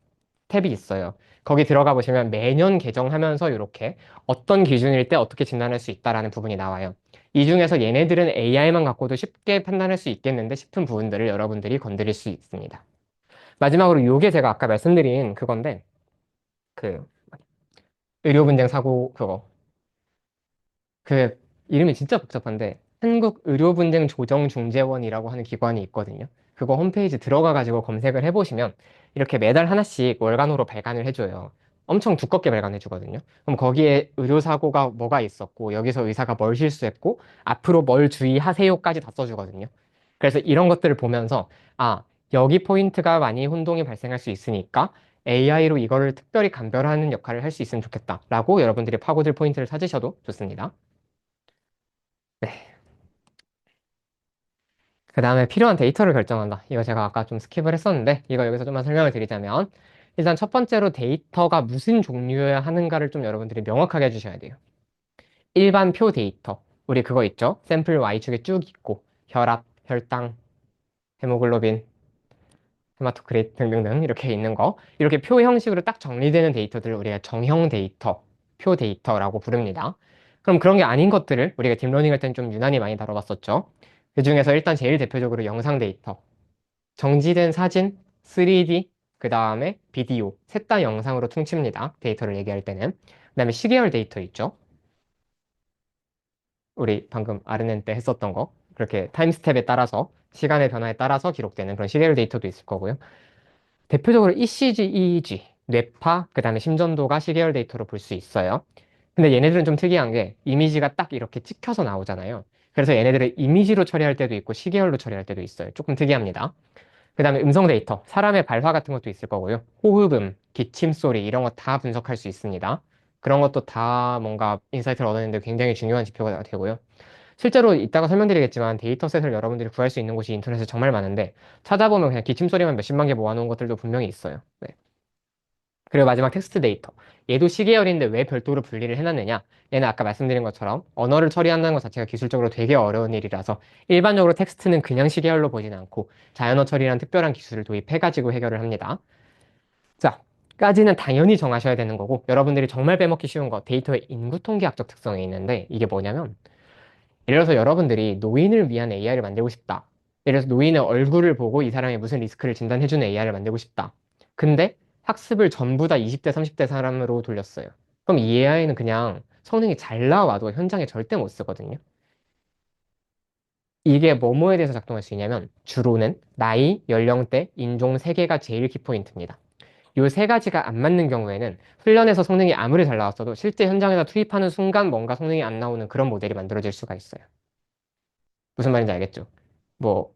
탭이 있어요. 거기 들어가 보시면 매년 개정하면서 이렇게 어떤 기준일 때 어떻게 진단할 수 있다라는 부분이 나와요. 이 중에서 얘네들은 AI만 갖고도 쉽게 판단할 수 있겠는데 싶은 부분들을 여러분들이 건드릴 수 있습니다. 마지막으로 요게 제가 아까 말씀드린 그건데 그 의료분쟁 사고 그거 그 이름이 진짜 복잡한데 한국의료분쟁조정중재원이라고 하는 기관이 있거든요. 그거 홈페이지 들어가가지고 검색을 해보시면 이렇게 매달 하나씩 월간으로 발간을 해줘요. 엄청 두껍게 발간해주거든요. 그럼 거기에 의료사고가 뭐가 있었고 여기서 의사가 뭘 실수했고 앞으로 뭘 주의하세요까지 다 써주거든요. 그래서 이런 것들을 보면서 아 여기 포인트가 많이 혼동이 발생할 수 있으니까 AI로 이거를 특별히 감별하는 역할을 할 수 있으면 좋겠다라고 여러분들이 파고들 포인트를 찾으셔도 좋습니다. 네. 그 다음에 필요한 데이터를 결정한다. 이거 제가 아까 좀 스킵을 했었는데, 이거 여기서 좀만 설명을 드리자면, 일단 첫 번째로 데이터가 무슨 종류여야 하는가를 좀 여러분들이 명확하게 해주셔야 돼요. 일반 표 데이터. 우리 그거 있죠? 샘플 Y축에 쭉 있고, 혈압, 혈당, 헤모글로빈, 헤마토크릿 등등등 이렇게 있는 거. 이렇게 표 형식으로 딱 정리되는 데이터들을 우리가 정형 데이터, 표 데이터라고 부릅니다. 그럼 그런 게 아닌 것들을 우리가 딥러닝 할 때는 좀 유난히 많이 다뤄봤었죠. 그 중에서 일단 제일 대표적으로 영상 데이터. 정지된 사진, 3D, 그 다음에 비디오, 셋 다 영상으로 퉁칩니다. 데이터를 얘기할 때는. 그 다음에 시계열 데이터 있죠. 우리 방금 RNN 때 했었던 거. 그렇게 타임스텝에 따라서, 시간의 변화에 따라서 기록되는 그런 시계열 데이터도 있을 거고요. 대표적으로 ECG, EEG, 뇌파, 그 다음에 심전도가 시계열 데이터로 볼 수 있어요. 근데 얘네들은 좀 특이한 게 이미지가 딱 이렇게 찍혀서 나오잖아요. 그래서 얘네들을 이미지로 처리할 때도 있고 시계열로 처리할 때도 있어요. 조금 특이합니다. 그 다음에 음성 데이터, 사람의 발화 같은 것도 있을 거고요. 호흡음, 기침 소리 이런 거 다 분석할 수 있습니다. 그런 것도 다 뭔가 인사이트를 얻었는데 굉장히 중요한 지표가 되고요. 실제로 이따가 설명드리겠지만 데이터셋을 여러분들이 구할 수 있는 곳이 인터넷에 정말 많은데 찾아보면 그냥 기침 소리만 몇십만 개 모아놓은 것들도 분명히 있어요. 네. 그리고 마지막 텍스트 데이터. 얘도 시계열인데 왜 별도로 분리를 해놨느냐? 얘는 아까 말씀드린 것처럼 언어를 처리한다는 것 자체가 기술적으로 되게 어려운 일이라서 일반적으로 텍스트는 그냥 시계열로 보진 않고 자연어 처리라는 특별한 기술을 도입해가지고 해결을 합니다. 자, 까지는 당연히 정하셔야 되는 거고 여러분들이 정말 빼먹기 쉬운 거 데이터의 인구 통계학적 특성이 있는데 이게 뭐냐면 예를 들어서 여러분들이 노인을 위한 AI를 만들고 싶다. 예를 들어서 노인의 얼굴을 보고 이 사람이 무슨 리스크를 진단해주는 AI를 만들고 싶다. 근데 학습을 전부 다 20대, 30대 사람으로 돌렸어요. 그럼 이 AI는 그냥 성능이 잘 나와도 현장에 절대 못 쓰거든요. 이게 뭐뭐에 대해서 작동할 수 있냐면 주로는 나이, 연령대, 인종 3개가 제일 키포인트입니다. 요 세 가지가 안 맞는 경우에는 훈련에서 성능이 아무리 잘 나왔어도 실제 현장에서 투입하는 순간 뭔가 성능이 안 나오는 그런 모델이 만들어질 수가 있어요. 무슨 말인지 알겠죠? 뭐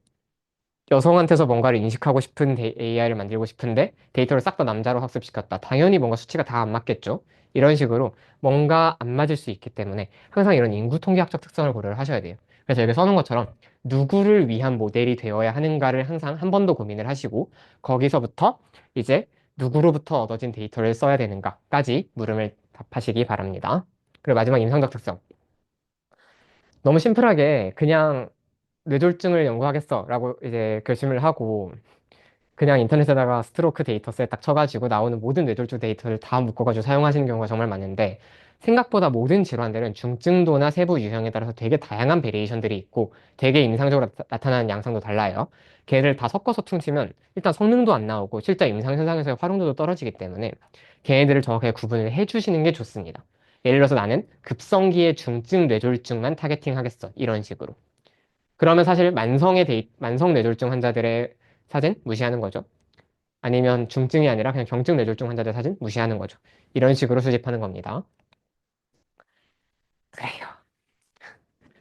여성한테서 뭔가를 인식하고 싶은 AI를 만들고 싶은데 데이터를 싹 다 남자로 학습시켰다. 당연히 뭔가 수치가 다 안 맞겠죠. 이런 식으로 뭔가 안 맞을 수 있기 때문에 항상 이런 인구 통계학적 특성을 고려를 하셔야 돼요. 그래서 여기 써놓은 것처럼 누구를 위한 모델이 되어야 하는가를 항상 한 번 더 고민을 하시고 거기서부터 이제 누구로부터 얻어진 데이터를 써야 되는가까지 물음을 답하시기 바랍니다. 그리고 마지막 임상적 특성. 너무 심플하게 그냥 뇌졸중을 연구하겠어 라고 이제 결심을 하고 그냥 인터넷에다가 스트로크 데이터셋 딱 쳐가지고 나오는 모든 뇌졸중 데이터를 다 묶어가지고 사용하시는 경우가 정말 많은데 생각보다 모든 질환들은 중증도나 세부 유형에 따라서 되게 다양한 베리에이션들이 있고 되게 임상적으로 나타나는 양상도 달라요. 걔를 다 섞어서 퉁치면 일단 성능도 안 나오고 실제 임상 현상에서의 활용도도 떨어지기 때문에 걔네들을 정확하게 구분을 해주시는 게 좋습니다. 예를 들어서 나는 급성기의 중증 뇌졸중만 타겟팅 하겠어. 이런 식으로. 그러면 사실 만성 뇌졸중 환자들의 사진 무시하는 거죠. 아니면 중증이 아니라 그냥 경증 뇌졸중 환자들 사진 무시하는 거죠. 이런 식으로 수집하는 겁니다. 그래요.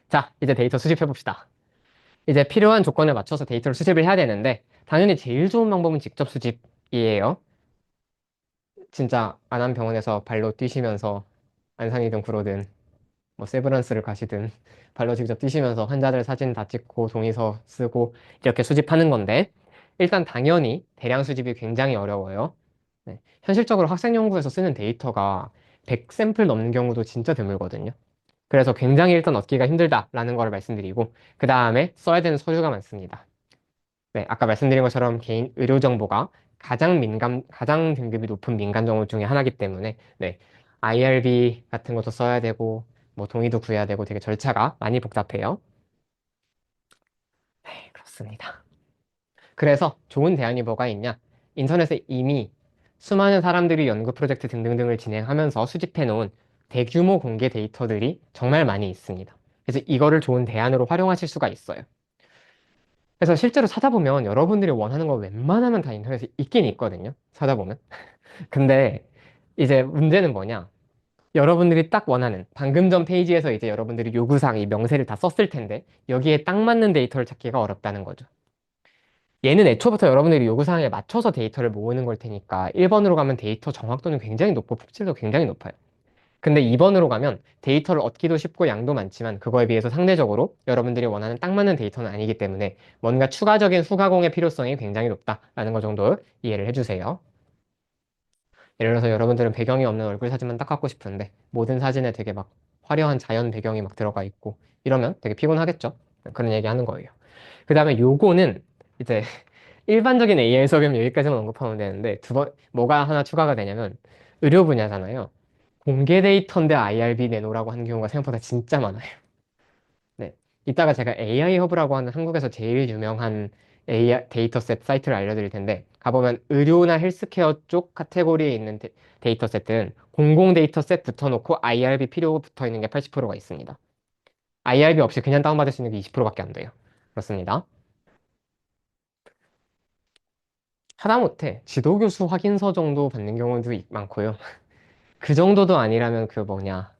자, 이제 데이터 수집해 봅시다. 이제 필요한 조건에 맞춰서 데이터를 수집을 해야 되는데 당연히 제일 좋은 방법은 직접 수집이에요. 진짜 안암병원에서 발로 뛰시면서 안산이든 구로든 뭐 세브란스를 가시든 발로 직접 뛰시면서 환자들 사진 다 찍고 동의서 쓰고 이렇게 수집하는 건데 일단 당연히 대량 수집이 굉장히 어려워요. 네. 현실적으로 학생 연구에서 쓰는 데이터가 100샘플 넘는 경우도 진짜 드물거든요. 그래서 굉장히 일단 얻기가 힘들다라는 걸 말씀드리고 그 다음에 써야 되는 서류가 많습니다. 네, 아까 말씀드린 것처럼 개인 의료 정보가 가장 등급이 높은 민간 정보 중에 하나이기 때문에, 네, IRB 같은 것도 써야 되고, 뭐 동의도 구해야 되고 되게 절차가 많이 복잡해요. 네, 그렇습니다. 그래서 좋은 대안이 뭐가 있냐? 인터넷에 이미 수많은 사람들이 연구 프로젝트 등등등을 진행하면서 수집해 놓은 대규모 공개 데이터들이 정말 많이 있습니다. 그래서 이거를 좋은 대안으로 활용하실 수가 있어요. 그래서 실제로 찾아보면 여러분들이 원하는 거 웬만하면 다 인터넷에 있긴 있거든요. 찾아보면. 근데 이제 문제는 뭐냐? 여러분들이 딱 원하는 방금 전 페이지에서 이제 여러분들이 요구사항, 이 명세를 다 썼을 텐데 여기에 딱 맞는 데이터를 찾기가 어렵다는 거죠. 얘는 애초부터 여러분들이 요구사항에 맞춰서 데이터를 모으는 걸 테니까 1번으로 가면 데이터 정확도는 굉장히 높고 품질도 굉장히 높아요. 근데 2번으로 가면 데이터를 얻기도 쉽고 양도 많지만 그거에 비해서 상대적으로 여러분들이 원하는 딱 맞는 데이터는 아니기 때문에 뭔가 추가적인 후가공의 필요성이 굉장히 높다라는 거 정도 이해를 해주세요. 예를 들어서 여러분들은 배경이 없는 얼굴 사진만 딱 갖고 싶은데 모든 사진에 되게 막 화려한 자연 배경이 막 들어가 있고 이러면 되게 피곤하겠죠? 그런 얘기 하는 거예요. 그 다음에 요거는 이제 일반적인 AI 수업이면 여기까지만 언급하면 되는데 뭐가 하나 추가가 되냐면 의료 분야잖아요. 공개 데이터인데 IRB 내놓으라고 하는 경우가 생각보다 진짜 많아요. 네. 이따가 제가 AI 허브라고 하는 한국에서 제일 유명한 AI 데이터셋 사이트를 알려드릴 텐데 가보면 의료나 헬스케어 쪽 카테고리에 있는 데이터셋은 공공 데이터셋 붙어놓고 IRB 필요 붙어 있는 게 80%가 있습니다. IRB 없이 그냥 다운받을 수 있는 게 20%밖에 안 돼요. 그렇습니다. 하다못해 지도교수 확인서 정도 받는 경우도 많고요. 그 정도도 아니라면 그 뭐냐.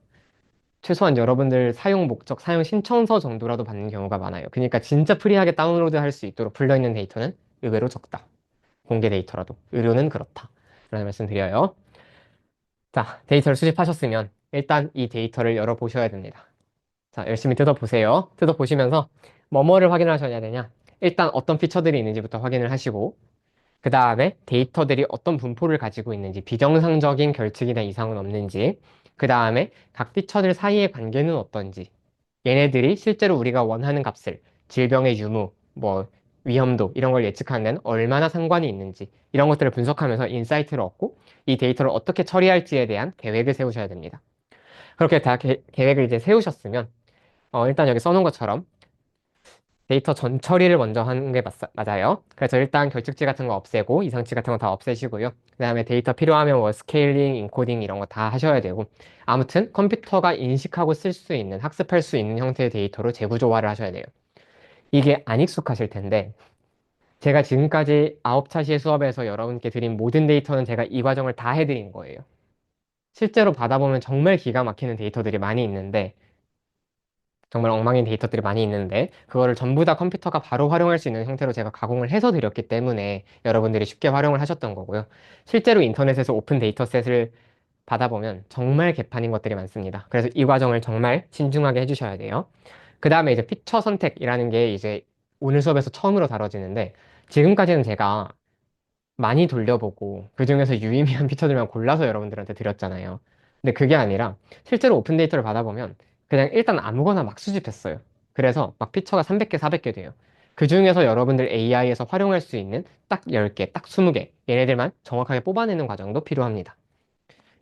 최소한 여러분들 사용 목적, 사용 신청서 정도라도 받는 경우가 많아요. 그러니까 진짜 프리하게 다운로드 할 수 있도록 풀려있는 데이터는 의외로 적다. 공개 데이터라도. 의료는 그렇다. 라는 말씀 드려요. 자, 데이터를 수집하셨으면 일단 이 데이터를 열어보셔야 됩니다. 자, 열심히 뜯어보세요. 뜯어보시면서 뭐뭐를 확인하셔야 되냐. 일단 어떤 피처들이 있는지부터 확인을 하시고 그 다음에 데이터들이 어떤 분포를 가지고 있는지, 비정상적인 결측이나 이상은 없는지, 그 다음에 각 피처들 사이의 관계는 어떤지, 얘네들이 실제로 우리가 원하는 값을, 질병의 유무, 뭐, 위험도, 이런 걸 예측하는 데는 얼마나 상관이 있는지, 이런 것들을 분석하면서 인사이트를 얻고, 이 데이터를 어떻게 처리할지에 대한 계획을 세우셔야 됩니다. 그렇게 다 계획을 이제 세우셨으면, 일단 여기 써놓은 것처럼 데이터 전 처리를 먼저 하는 게 맞아요. 그래서 일단 결측지 같은 거 없애고 이상치 같은 거 다 없애시고요. 그 다음에 데이터 필요하면 뭐 스케일링, 인코딩 이런 거 다 하셔야 되고 아무튼 컴퓨터가 인식하고 쓸 수 있는, 학습할 수 있는 형태의 데이터로 재구조화를 하셔야 돼요. 이게 안 익숙하실 텐데 제가 지금까지 9차시의 수업에서 여러분께 드린 모든 데이터는 제가 이 과정을 다 해드린 거예요. 실제로 받아보면 정말 기가 막히는 데이터들이 많이 있는데, 정말 엉망인 데이터들이 많이 있는데, 그거를 전부 다 컴퓨터가 바로 활용할 수 있는 형태로 제가 가공을 해서 드렸기 때문에 여러분들이 쉽게 활용을 하셨던 거고요. 실제로 인터넷에서 오픈 데이터셋을 받아보면 정말 개판인 것들이 많습니다. 그래서 이 과정을 정말 신중하게 해주셔야 돼요. 그 다음에 이제 피처 선택이라는 게 이제 오늘 수업에서 처음으로 다뤄지는데, 지금까지는 제가 많이 돌려보고 그중에서 유의미한 피처들만 골라서 여러분들한테 드렸잖아요. 근데 그게 아니라 실제로 오픈 데이터를 받아보면 그냥 일단 아무거나 막 수집했어요. 그래서 막 피처가 300개, 400개 돼요. 그중에서 여러분들 AI에서 활용할 수 있는 딱 10개, 딱 20개 얘네들만 정확하게 뽑아내는 과정도 필요합니다.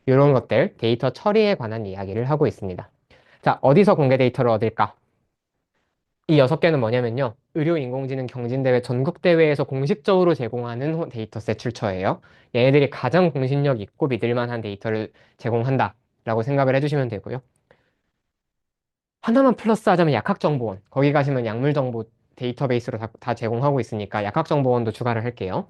이런 것들 데이터 처리에 관한 이야기를 하고 있습니다. 자, 어디서 공개 데이터를 얻을까? 이 6개는 뭐냐면요. 의료인공지능 경진대회 전국대회에서 공식적으로 제공하는 데이터셋 출처예요. 얘네들이 가장 공신력 있고 믿을만한 데이터를 제공한다 라고 생각을 해주시면 되고요. 하나만 플러스 하자면 약학정보원. 거기 가시면 약물정보 데이터베이스로 다 제공하고 있으니까 약학정보원도 추가를 할게요.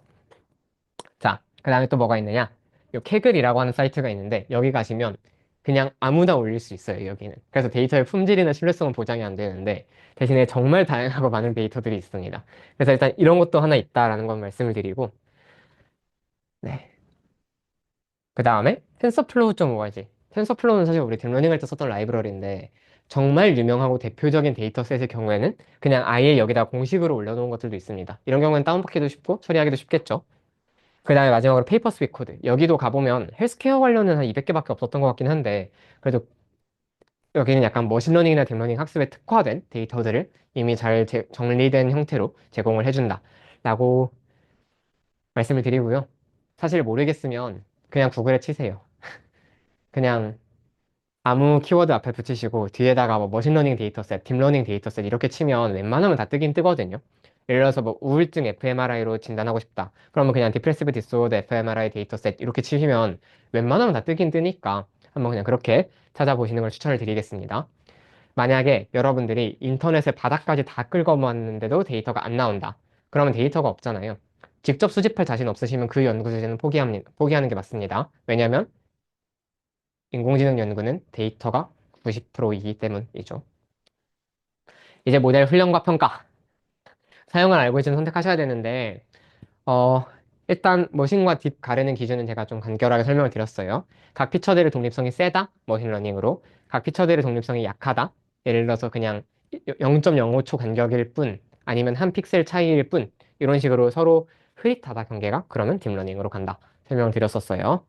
자, 그 다음에 또 뭐가 있느냐? 요 캐글이라고 하는 사이트가 있는데 여기 가시면 그냥 아무나 올릴 수 있어요, 여기는. 그래서 데이터의 품질이나 신뢰성은 보장이 안 되는데 대신에 정말 다양하고 많은 데이터들이 있습니다. 그래서 일단 이런 것도 하나 있다라는 건 말씀을 드리고 네. 그 다음에 텐서플로우 5가지. 텐서플로우는 사실 우리 딥러닝 할 때 썼던 라이브러리인데 정말 유명하고 대표적인 데이터셋의 경우에는 그냥 아예 여기다 공식으로 올려놓은 것들도 있습니다. 이런 경우에는 다운받기도 쉽고 처리하기도 쉽겠죠. 그 다음에 마지막으로 페이퍼 스윗 코드. 여기도 가보면 헬스케어 관련은 한 200개밖에 없었던 것 같긴 한데, 그래도 여기는 약간 머신러닝이나 딥러닝 학습에 특화된 데이터들을 이미 잘 정리된 형태로 제공을 해준다. 라고 말씀을 드리고요. 사실 모르겠으면 그냥 구글에 치세요. 그냥 아무 키워드 앞에 붙이시고 뒤에다가 뭐 머신러닝 데이터셋, 딥러닝 데이터셋 이렇게 치면 웬만하면 다 뜨긴 뜨거든요. 예를 들어서 뭐 우울증 fMRI로 진단하고 싶다. 그러면 그냥 디프레시브 디스오더 fMRI 데이터셋 이렇게 치시면 웬만하면 다 뜨긴 뜨니까 한번 그냥 그렇게 찾아보시는 걸 추천을 드리겠습니다. 만약에 여러분들이 인터넷의 바닥까지 다 긁어모았는데도 데이터가 안 나온다. 그러면 데이터가 없잖아요. 직접 수집할 자신 없으시면 그 연구 주제는 포기하는 게 맞습니다. 왜냐하면 인공지능 연구는 데이터가 90%이기 때문이죠. 이제 모델 훈련과 평가. 사용할 알고리즘 선택하셔야 되는데, 어, 일단 머신과 딥 가르는 기준은 제가 좀 간결하게 설명을 드렸어요. 각 피처들의 독립성이 세다, 머신러닝으로. 각 피처들의 독립성이 약하다. 예를 들어서 그냥 0.05초 간격일 뿐, 아니면 한 픽셀 차이일 뿐, 이런 식으로 서로 흐릿하다 경계가, 그러면 딥러닝으로 간다. 설명을 드렸었어요.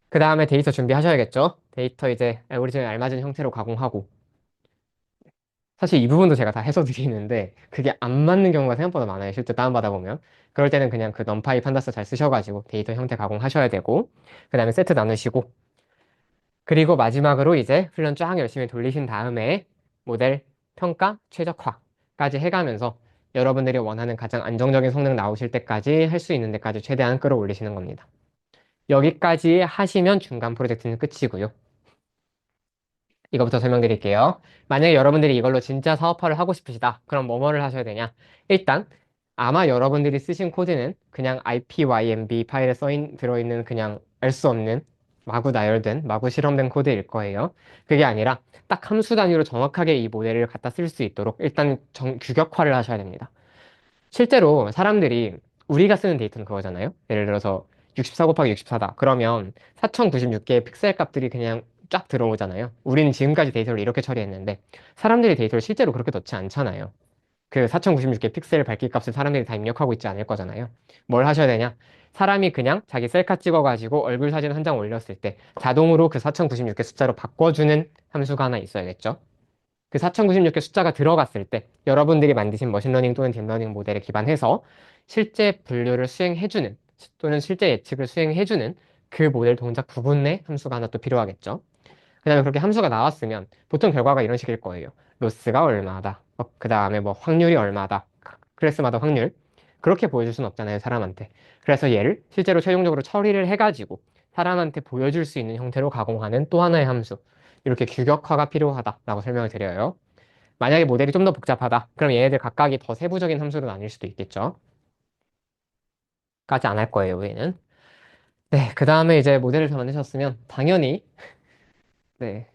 그 다음에 데이터 준비하셔야겠죠? 데이터 이제 알고리즘에 알맞은 형태로 가공하고, 사실 이 부분도 제가 다 해서 드리는데 그게 안 맞는 경우가 생각보다 많아요. 실제 다운받아 보면. 그럴 때는 그냥 그 넘파이 판다스 잘 쓰셔가지고 데이터 형태 가공하셔야 되고 그 다음에 세트 나누시고 그리고 마지막으로 이제 훈련 쫙 열심히 돌리신 다음에 모델 평가 최적화까지 해가면서 여러분들이 원하는 가장 안정적인 성능 나오실 때까지 할 수 있는 데까지 최대한 끌어올리시는 겁니다. 여기까지 하시면 중간 프로젝트는 끝이고요. 이거부터 설명드릴게요. 만약에 여러분들이 이걸로 진짜 사업화를 하고 싶으시다. 그럼 뭐를 하셔야 되냐? 일단 아마 여러분들이 쓰신 코드는 그냥 IPYMB 파일에 들어있는 그냥 알 수 없는 마구 나열된, 마구 실험된 코드일 거예요. 그게 아니라 딱 함수 단위로 정확하게 이 모델을 갖다 쓸 수 있도록 일단 규격화를 하셔야 됩니다. 실제로 사람들이 우리가 쓰는 데이터는 그거잖아요. 예를 들어서 64 곱하기 64다. 그러면 4096개의 픽셀 값들이 그냥 쫙 들어오잖아요. 우리는 지금까지 데이터를 이렇게 처리했는데 사람들이 데이터를 실제로 그렇게 넣지 않잖아요. 그 4096개 픽셀 밝기 값을 사람들이 다 입력하고 있지 않을 거잖아요. 뭘 하셔야 되냐? 사람이 그냥 자기 셀카 찍어가지고 얼굴 사진 한 장 올렸을 때 자동으로 그 4096개 숫자로 바꿔주는 함수가 하나 있어야겠죠. 그 4096개 숫자가 들어갔을 때 여러분들이 만드신 머신러닝 또는 딥러닝 모델에 기반해서 실제 분류를 수행해주는 또는 실제 예측을 수행해주는 그 모델 동작 부분 내 함수가 하나 또 필요하겠죠. 그 다음에 그렇게 함수가 나왔으면 보통 결과가 이런 식일 거예요. 로스가 얼마다. 그 다음에 뭐 확률이 얼마다. 클래스마다 확률. 그렇게 보여줄 수는 없잖아요, 사람한테. 그래서 얘를 실제로 최종적으로 처리를 해가지고 사람한테 보여줄 수 있는 형태로 가공하는 또 하나의 함수. 이렇게 규격화가 필요하다라고 설명을 드려요. 만약에 모델이 좀 더 복잡하다. 그럼 얘네들 각각이 더 세부적인 함수로 나뉠 수도 있겠죠. 까지 안 할 거예요, 우리는. 네, 그 다음에 이제 모델을 다 만드셨으면 당연히 네,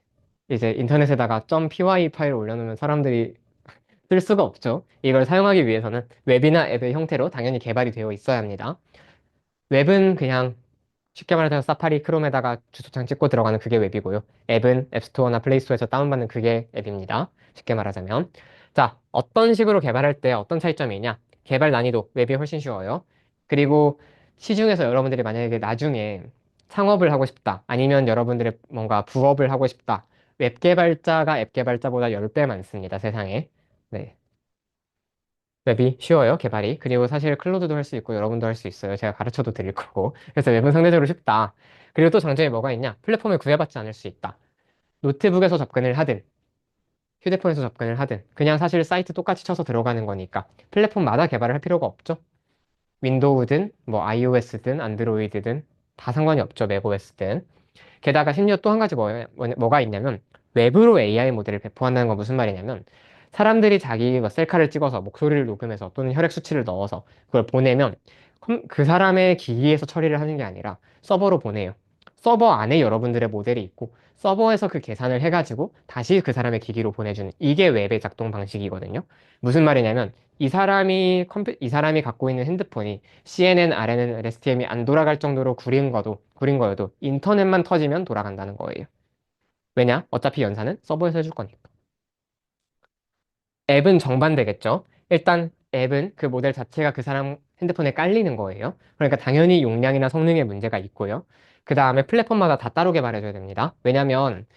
이제 인터넷에다가 .py 파일을 올려놓으면 사람들이 쓸 수가 없죠. 이걸 사용하기 위해서는 웹이나 앱의 형태로 당연히 개발이 되어 있어야 합니다. 웹은 그냥 쉽게 말해서 사파리 크롬에다가 주소창 찍고 들어가는 그게 웹이고요. 앱은 앱스토어나 플레이스토어에서 다운받는 그게 앱입니다. 쉽게 말하자면. 자, 어떤 식으로 개발할 때 어떤 차이점이 있냐? 개발 난이도, 웹이 훨씬 쉬워요. 그리고 시중에서 여러분들이 만약에 나중에 창업을 하고 싶다. 아니면 여러분들의 뭔가 부업을 하고 싶다. 웹 개발자가 앱 개발자보다 10배 많습니다, 세상에. 네. 웹이 쉬워요, 개발이. 그리고 사실 클로드도 할 수 있고 여러분도 할 수 있어요. 제가 가르쳐도 드릴 거고. 그래서 웹은 상대적으로 쉽다. 그리고 또 장점이 뭐가 있냐? 플랫폼을 구애받지 않을 수 있다. 노트북에서 접근을 하든 휴대폰에서 접근을 하든 그냥 사실 사이트 똑같이 쳐서 들어가는 거니까 플랫폼마다 개발을 할 필요가 없죠. 윈도우든 뭐 iOS든 안드로이드든 다 상관이 없죠. 맥OS든. 게다가 심지어 또 한 가지 뭐가 있냐면 외부로 AI 모델을 배포한다는 건 무슨 말이냐면 사람들이 자기 뭐 셀카를 찍어서 목소리를 녹음해서 또는 혈액 수치를 넣어서 그걸 보내면 그 사람의 기기에서 처리를 하는 게 아니라 서버로 보내요. 서버 안에 여러분들의 모델이 있고 서버에서 그 계산을 해가지고 다시 그 사람의 기기로 보내주는 이게 웹의 작동 방식이거든요. 무슨 말이냐면 이 사람이 갖고 있는 핸드폰이 CNN, RNN, LSTM이 안 돌아갈 정도로 구린 거여도 인터넷만 터지면 돌아간다는 거예요. 왜냐? 어차피 연산은 서버에서 해줄 거니까. 앱은 정반대겠죠. 일단 앱은 그 모델 자체가 그 사람 핸드폰에 깔리는 거예요. 그러니까 당연히 용량이나 성능에 문제가 있고요. 그 다음에 플랫폼마다 다 따로 개발해줘야 됩니다. 왜냐면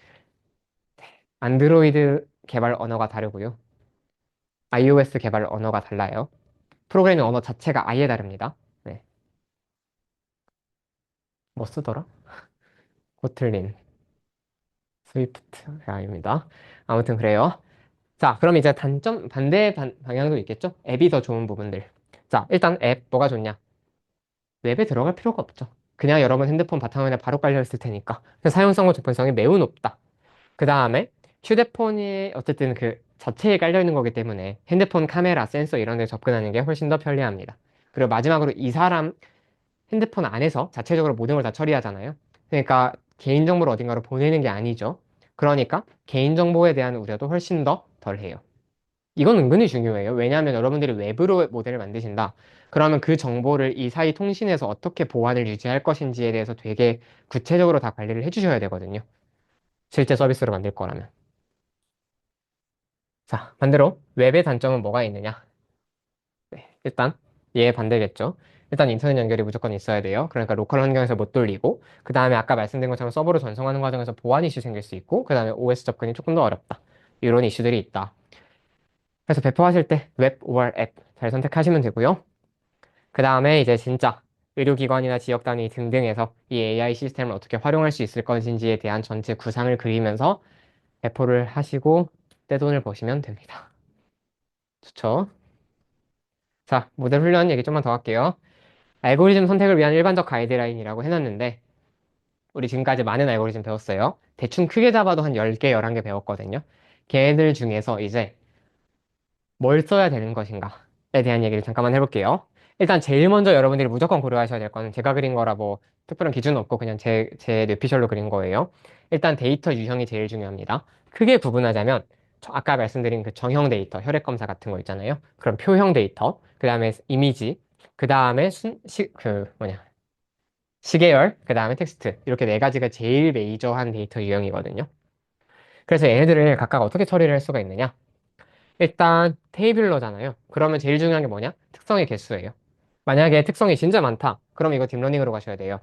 안드로이드 개발 언어가 다르고요. iOS 개발 언어가 달라요. 프로그래밍 언어 자체가 아예 다릅니다. 네. 뭐 쓰더라? 코틀린, 스위프트가 아닙니다. 아무튼 그래요. 자, 그럼 이제 방향도 있겠죠? 앱이 더 좋은 부분들. 자, 일단 앱 뭐가 좋냐? 웹에 들어갈 필요가 없죠. 그냥 여러분 핸드폰 바탕화면에 바로 깔려 있을 테니까. 사용성과 접근성이 매우 높다. 그 다음에 휴대폰이 어쨌든 그 자체에 깔려 있는 거기 때문에 핸드폰 카메라, 센서 이런 데 접근하는 게 훨씬 더 편리합니다. 그리고 마지막으로 이 사람 핸드폰 안에서 자체적으로 모든 걸 다 처리하잖아요. 그러니까 개인정보를 어딘가로 보내는 게 아니죠. 그러니까 개인정보에 대한 우려도 훨씬 더 덜해요. 이건 은근히 중요해요. 왜냐하면 여러분들이 웹으로 모델을 만드신다. 그러면 그 정보를 이 사이 통신에서 어떻게 보안을 유지할 것인지에 대해서 되게 구체적으로 다 관리를 해주셔야 되거든요. 실제 서비스로 만들 거라면. 자, 반대로 웹의 단점은 뭐가 있느냐? 일단 얘 반대겠죠. 일단 인터넷 연결이 무조건 있어야 돼요. 그러니까 로컬 환경에서 못 돌리고 그 다음에 아까 말씀드린 것처럼 서버로 전송하는 과정에서 보안 이슈 생길 수 있고 그 다음에 OS 접근이 조금 더 어렵다. 이런 이슈들이 있다. 그래서 배포하실 때 웹 or 앱 잘 선택하시면 되고요. 그 다음에 이제 진짜 의료기관이나 지역 단위 등등에서 이 AI 시스템을 어떻게 활용할 수 있을 것인지에 대한 전체 구상을 그리면서 배포를 하시고 떼돈을 버시면 됩니다. 좋죠? 자, 모델 훈련 얘기 좀만 더 할게요. 알고리즘 선택을 위한 일반적 가이드라인이라고 해놨는데 우리 지금까지 많은 알고리즘 배웠어요. 대충 크게 잡아도 한 10개, 11개 배웠거든요. 걔네들 중에서 이제 뭘 써야 되는 것인가에 대한 얘기를 잠깐만 해볼게요. 일단 제일 먼저 여러분들이 무조건 고려하셔야 될 거는 제가 그린 거라 뭐 특별한 기준은 없고 그냥 제 뇌피셜로 그린 거예요. 일단 데이터 유형이 제일 중요합니다. 크게 구분하자면 아까 말씀드린 그 정형 데이터, 혈액 검사 같은 거 있잖아요. 그럼 표형 데이터, 그 다음에 이미지, 그 다음에 시계열, 그 다음에 텍스트 이렇게 네 가지가 제일 메이저한 데이터 유형이거든요. 그래서 얘네들을 각각 어떻게 처리를 할 수가 있느냐? 일단 테이블러잖아요. 그러면 제일 중요한 게 뭐냐? 특성의 개수예요. 만약에 특성이 진짜 많다. 그럼 이거 딥러닝으로 가셔야 돼요.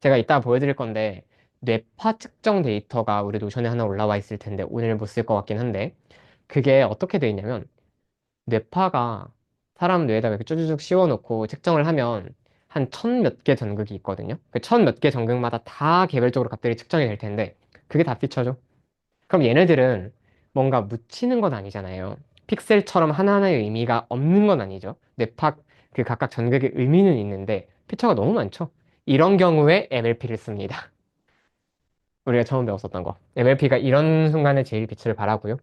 제가 이따 보여드릴 건데 뇌파 측정 데이터가 우리 노션에 하나 올라와 있을 텐데 오늘 못 쓸 것 같긴 한데 그게 어떻게 돼 있냐면 뇌파가 사람 뇌에다가 이렇게 쭈쭈쭈 씌워놓고 측정을 하면 한 천 몇 개 전극이 있거든요. 그 천 몇 개 전극마다 다 개별적으로 값들이 측정이 될 텐데 그게 다 피쳐죠. 그럼 얘네들은 뭔가 묻히는 건 아니잖아요. 픽셀처럼 하나하나의 의미가 없는 건 아니죠. 뇌파 그 각각 전극의 의미는 있는데 피처가 너무 많죠. 이런 경우에 MLP를 씁니다. 우리가 처음 배웠었던 거. MLP가 이런 순간에 제일 빛을 발하고요.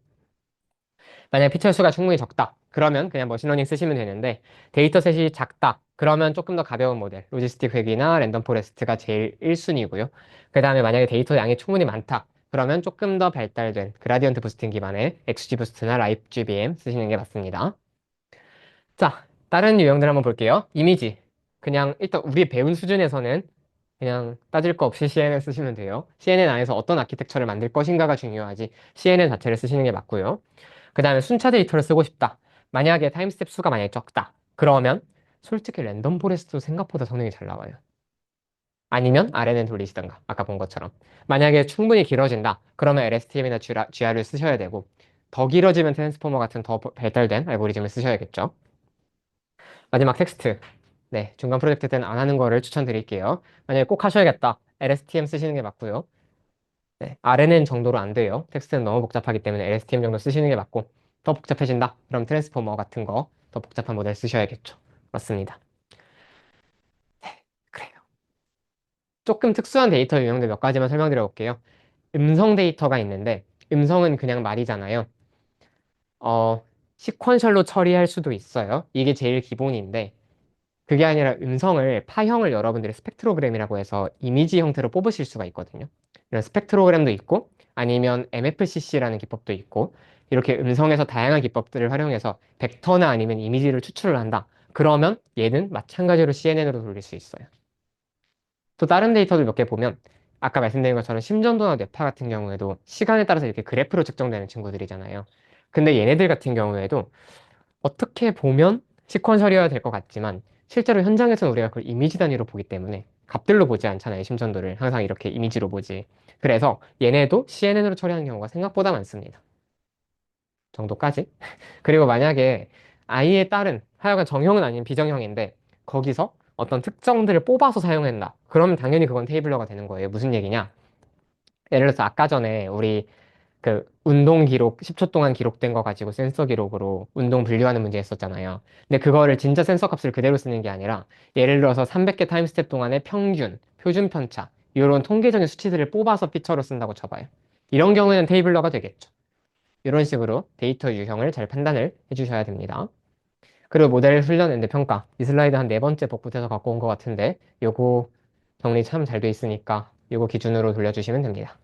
만약 피처 수가 충분히 적다. 그러면 그냥 머신러닝 쓰시면 되는데 데이터셋이 작다. 그러면 조금 더 가벼운 모델, 로지스틱 회귀나 랜덤 포레스트가 제일 1순위고요. 그 다음에 만약에 데이터 양이 충분히 많다. 그러면 조금 더 발달된 그라디언트 부스팅 기반의 XG 부스트나 라이프 GBM 쓰시는 게 맞습니다. 자, 다른 유형들 한번 볼게요. 이미지. 그냥 일단 우리 배운 수준에서는 그냥 따질 거 없이 CNN 쓰시면 돼요. CNN 안에서 어떤 아키텍처를 만들 것인가가 중요하지 CNN 자체를 쓰시는 게 맞고요. 그 다음에 순차 데이터를 쓰고 싶다. 만약에 타임스텝 수가 만약에 적다. 그러면 솔직히 랜덤 포레스트도 생각보다 성능이 잘 나와요. 아니면 RNN 돌리시던가 아까 본 것처럼. 만약에 충분히 길어진다. 그러면 LSTM이나 GR을 쓰셔야 되고 더 길어지면 트랜스포머 같은 더 발달된 알고리즘을 쓰셔야겠죠. 마지막 텍스트. 네, 중간 프로젝트 때는 안 하는 거를 추천드릴게요. 만약에 꼭 하셔야겠다. LSTM 쓰시는 게 맞고요. 네, RNN 정도로 안 돼요. 텍스트는 너무 복잡하기 때문에 LSTM 정도 쓰시는 게 맞고 더 복잡해진다. 그럼 트랜스포머 같은 거 더 복잡한 모델 쓰셔야겠죠. 맞습니다. 그래요. 조금 특수한 데이터 유형들 몇 가지만 설명드려 볼게요. 음성 데이터가 있는데 음성은 그냥 말이잖아요. 어, 시퀀셜로 처리할 수도 있어요. 이게 제일 기본인데 그게 아니라 음성을 파형을 여러분들이 스펙트로그램이라고 해서 이미지 형태로 뽑으실 수가 있거든요. 이런 스펙트로그램도 있고 아니면 MFCC라는 기법도 있고 이렇게 음성에서 다양한 기법들을 활용해서 벡터나 아니면 이미지를 추출을 한다. 그러면 얘는 마찬가지로 CNN으로 돌릴 수 있어요. 또 다른 데이터들 몇 개 보면 아까 말씀드린 것처럼 심전도나 뇌파 같은 경우에도 시간에 따라서 이렇게 그래프로 측정되는 친구들이잖아요. 근데 얘네들 같은 경우에도 어떻게 보면 시퀀셜이어야 될 것 같지만 실제로 현장에서는 우리가 그걸 이미지 단위로 보기 때문에 값들로 보지 않잖아요. 심전도를 항상 이렇게 이미지로 보지. 그래서 얘네도 CNN으로 처리하는 경우가 생각보다 많습니다. 정도까지. 그리고 만약에 i에 따른 하여간 정형은 아닌 비정형인데 거기서 어떤 특정들을 뽑아서 사용한다. 그러면 당연히 그건 테이블러가 되는 거예요. 무슨 얘기냐? 예를 들어서 아까 전에 우리 그 운동 기록 10초 동안 기록된 거 가지고 센서 기록으로 운동 분류하는 문제 했었잖아요. 근데 그거를 진짜 센서 값을 그대로 쓰는 게 아니라 예를 들어서 300개 타임 스텝 동안의 평균, 표준 편차 이런 통계적인 수치들을 뽑아서 피처로 쓴다고 쳐봐요. 이런 경우에는 테이블러가 되겠죠. 이런 식으로 데이터 유형을 잘 판단을 해주셔야 됩니다. 그리고 모델 훈련 앤드 평가 이 슬라이드 한 네 번째 복붙해서 갖고 온 것 같은데 요거 정리 참 잘 돼 있으니까 요거 기준으로 돌려주시면 됩니다.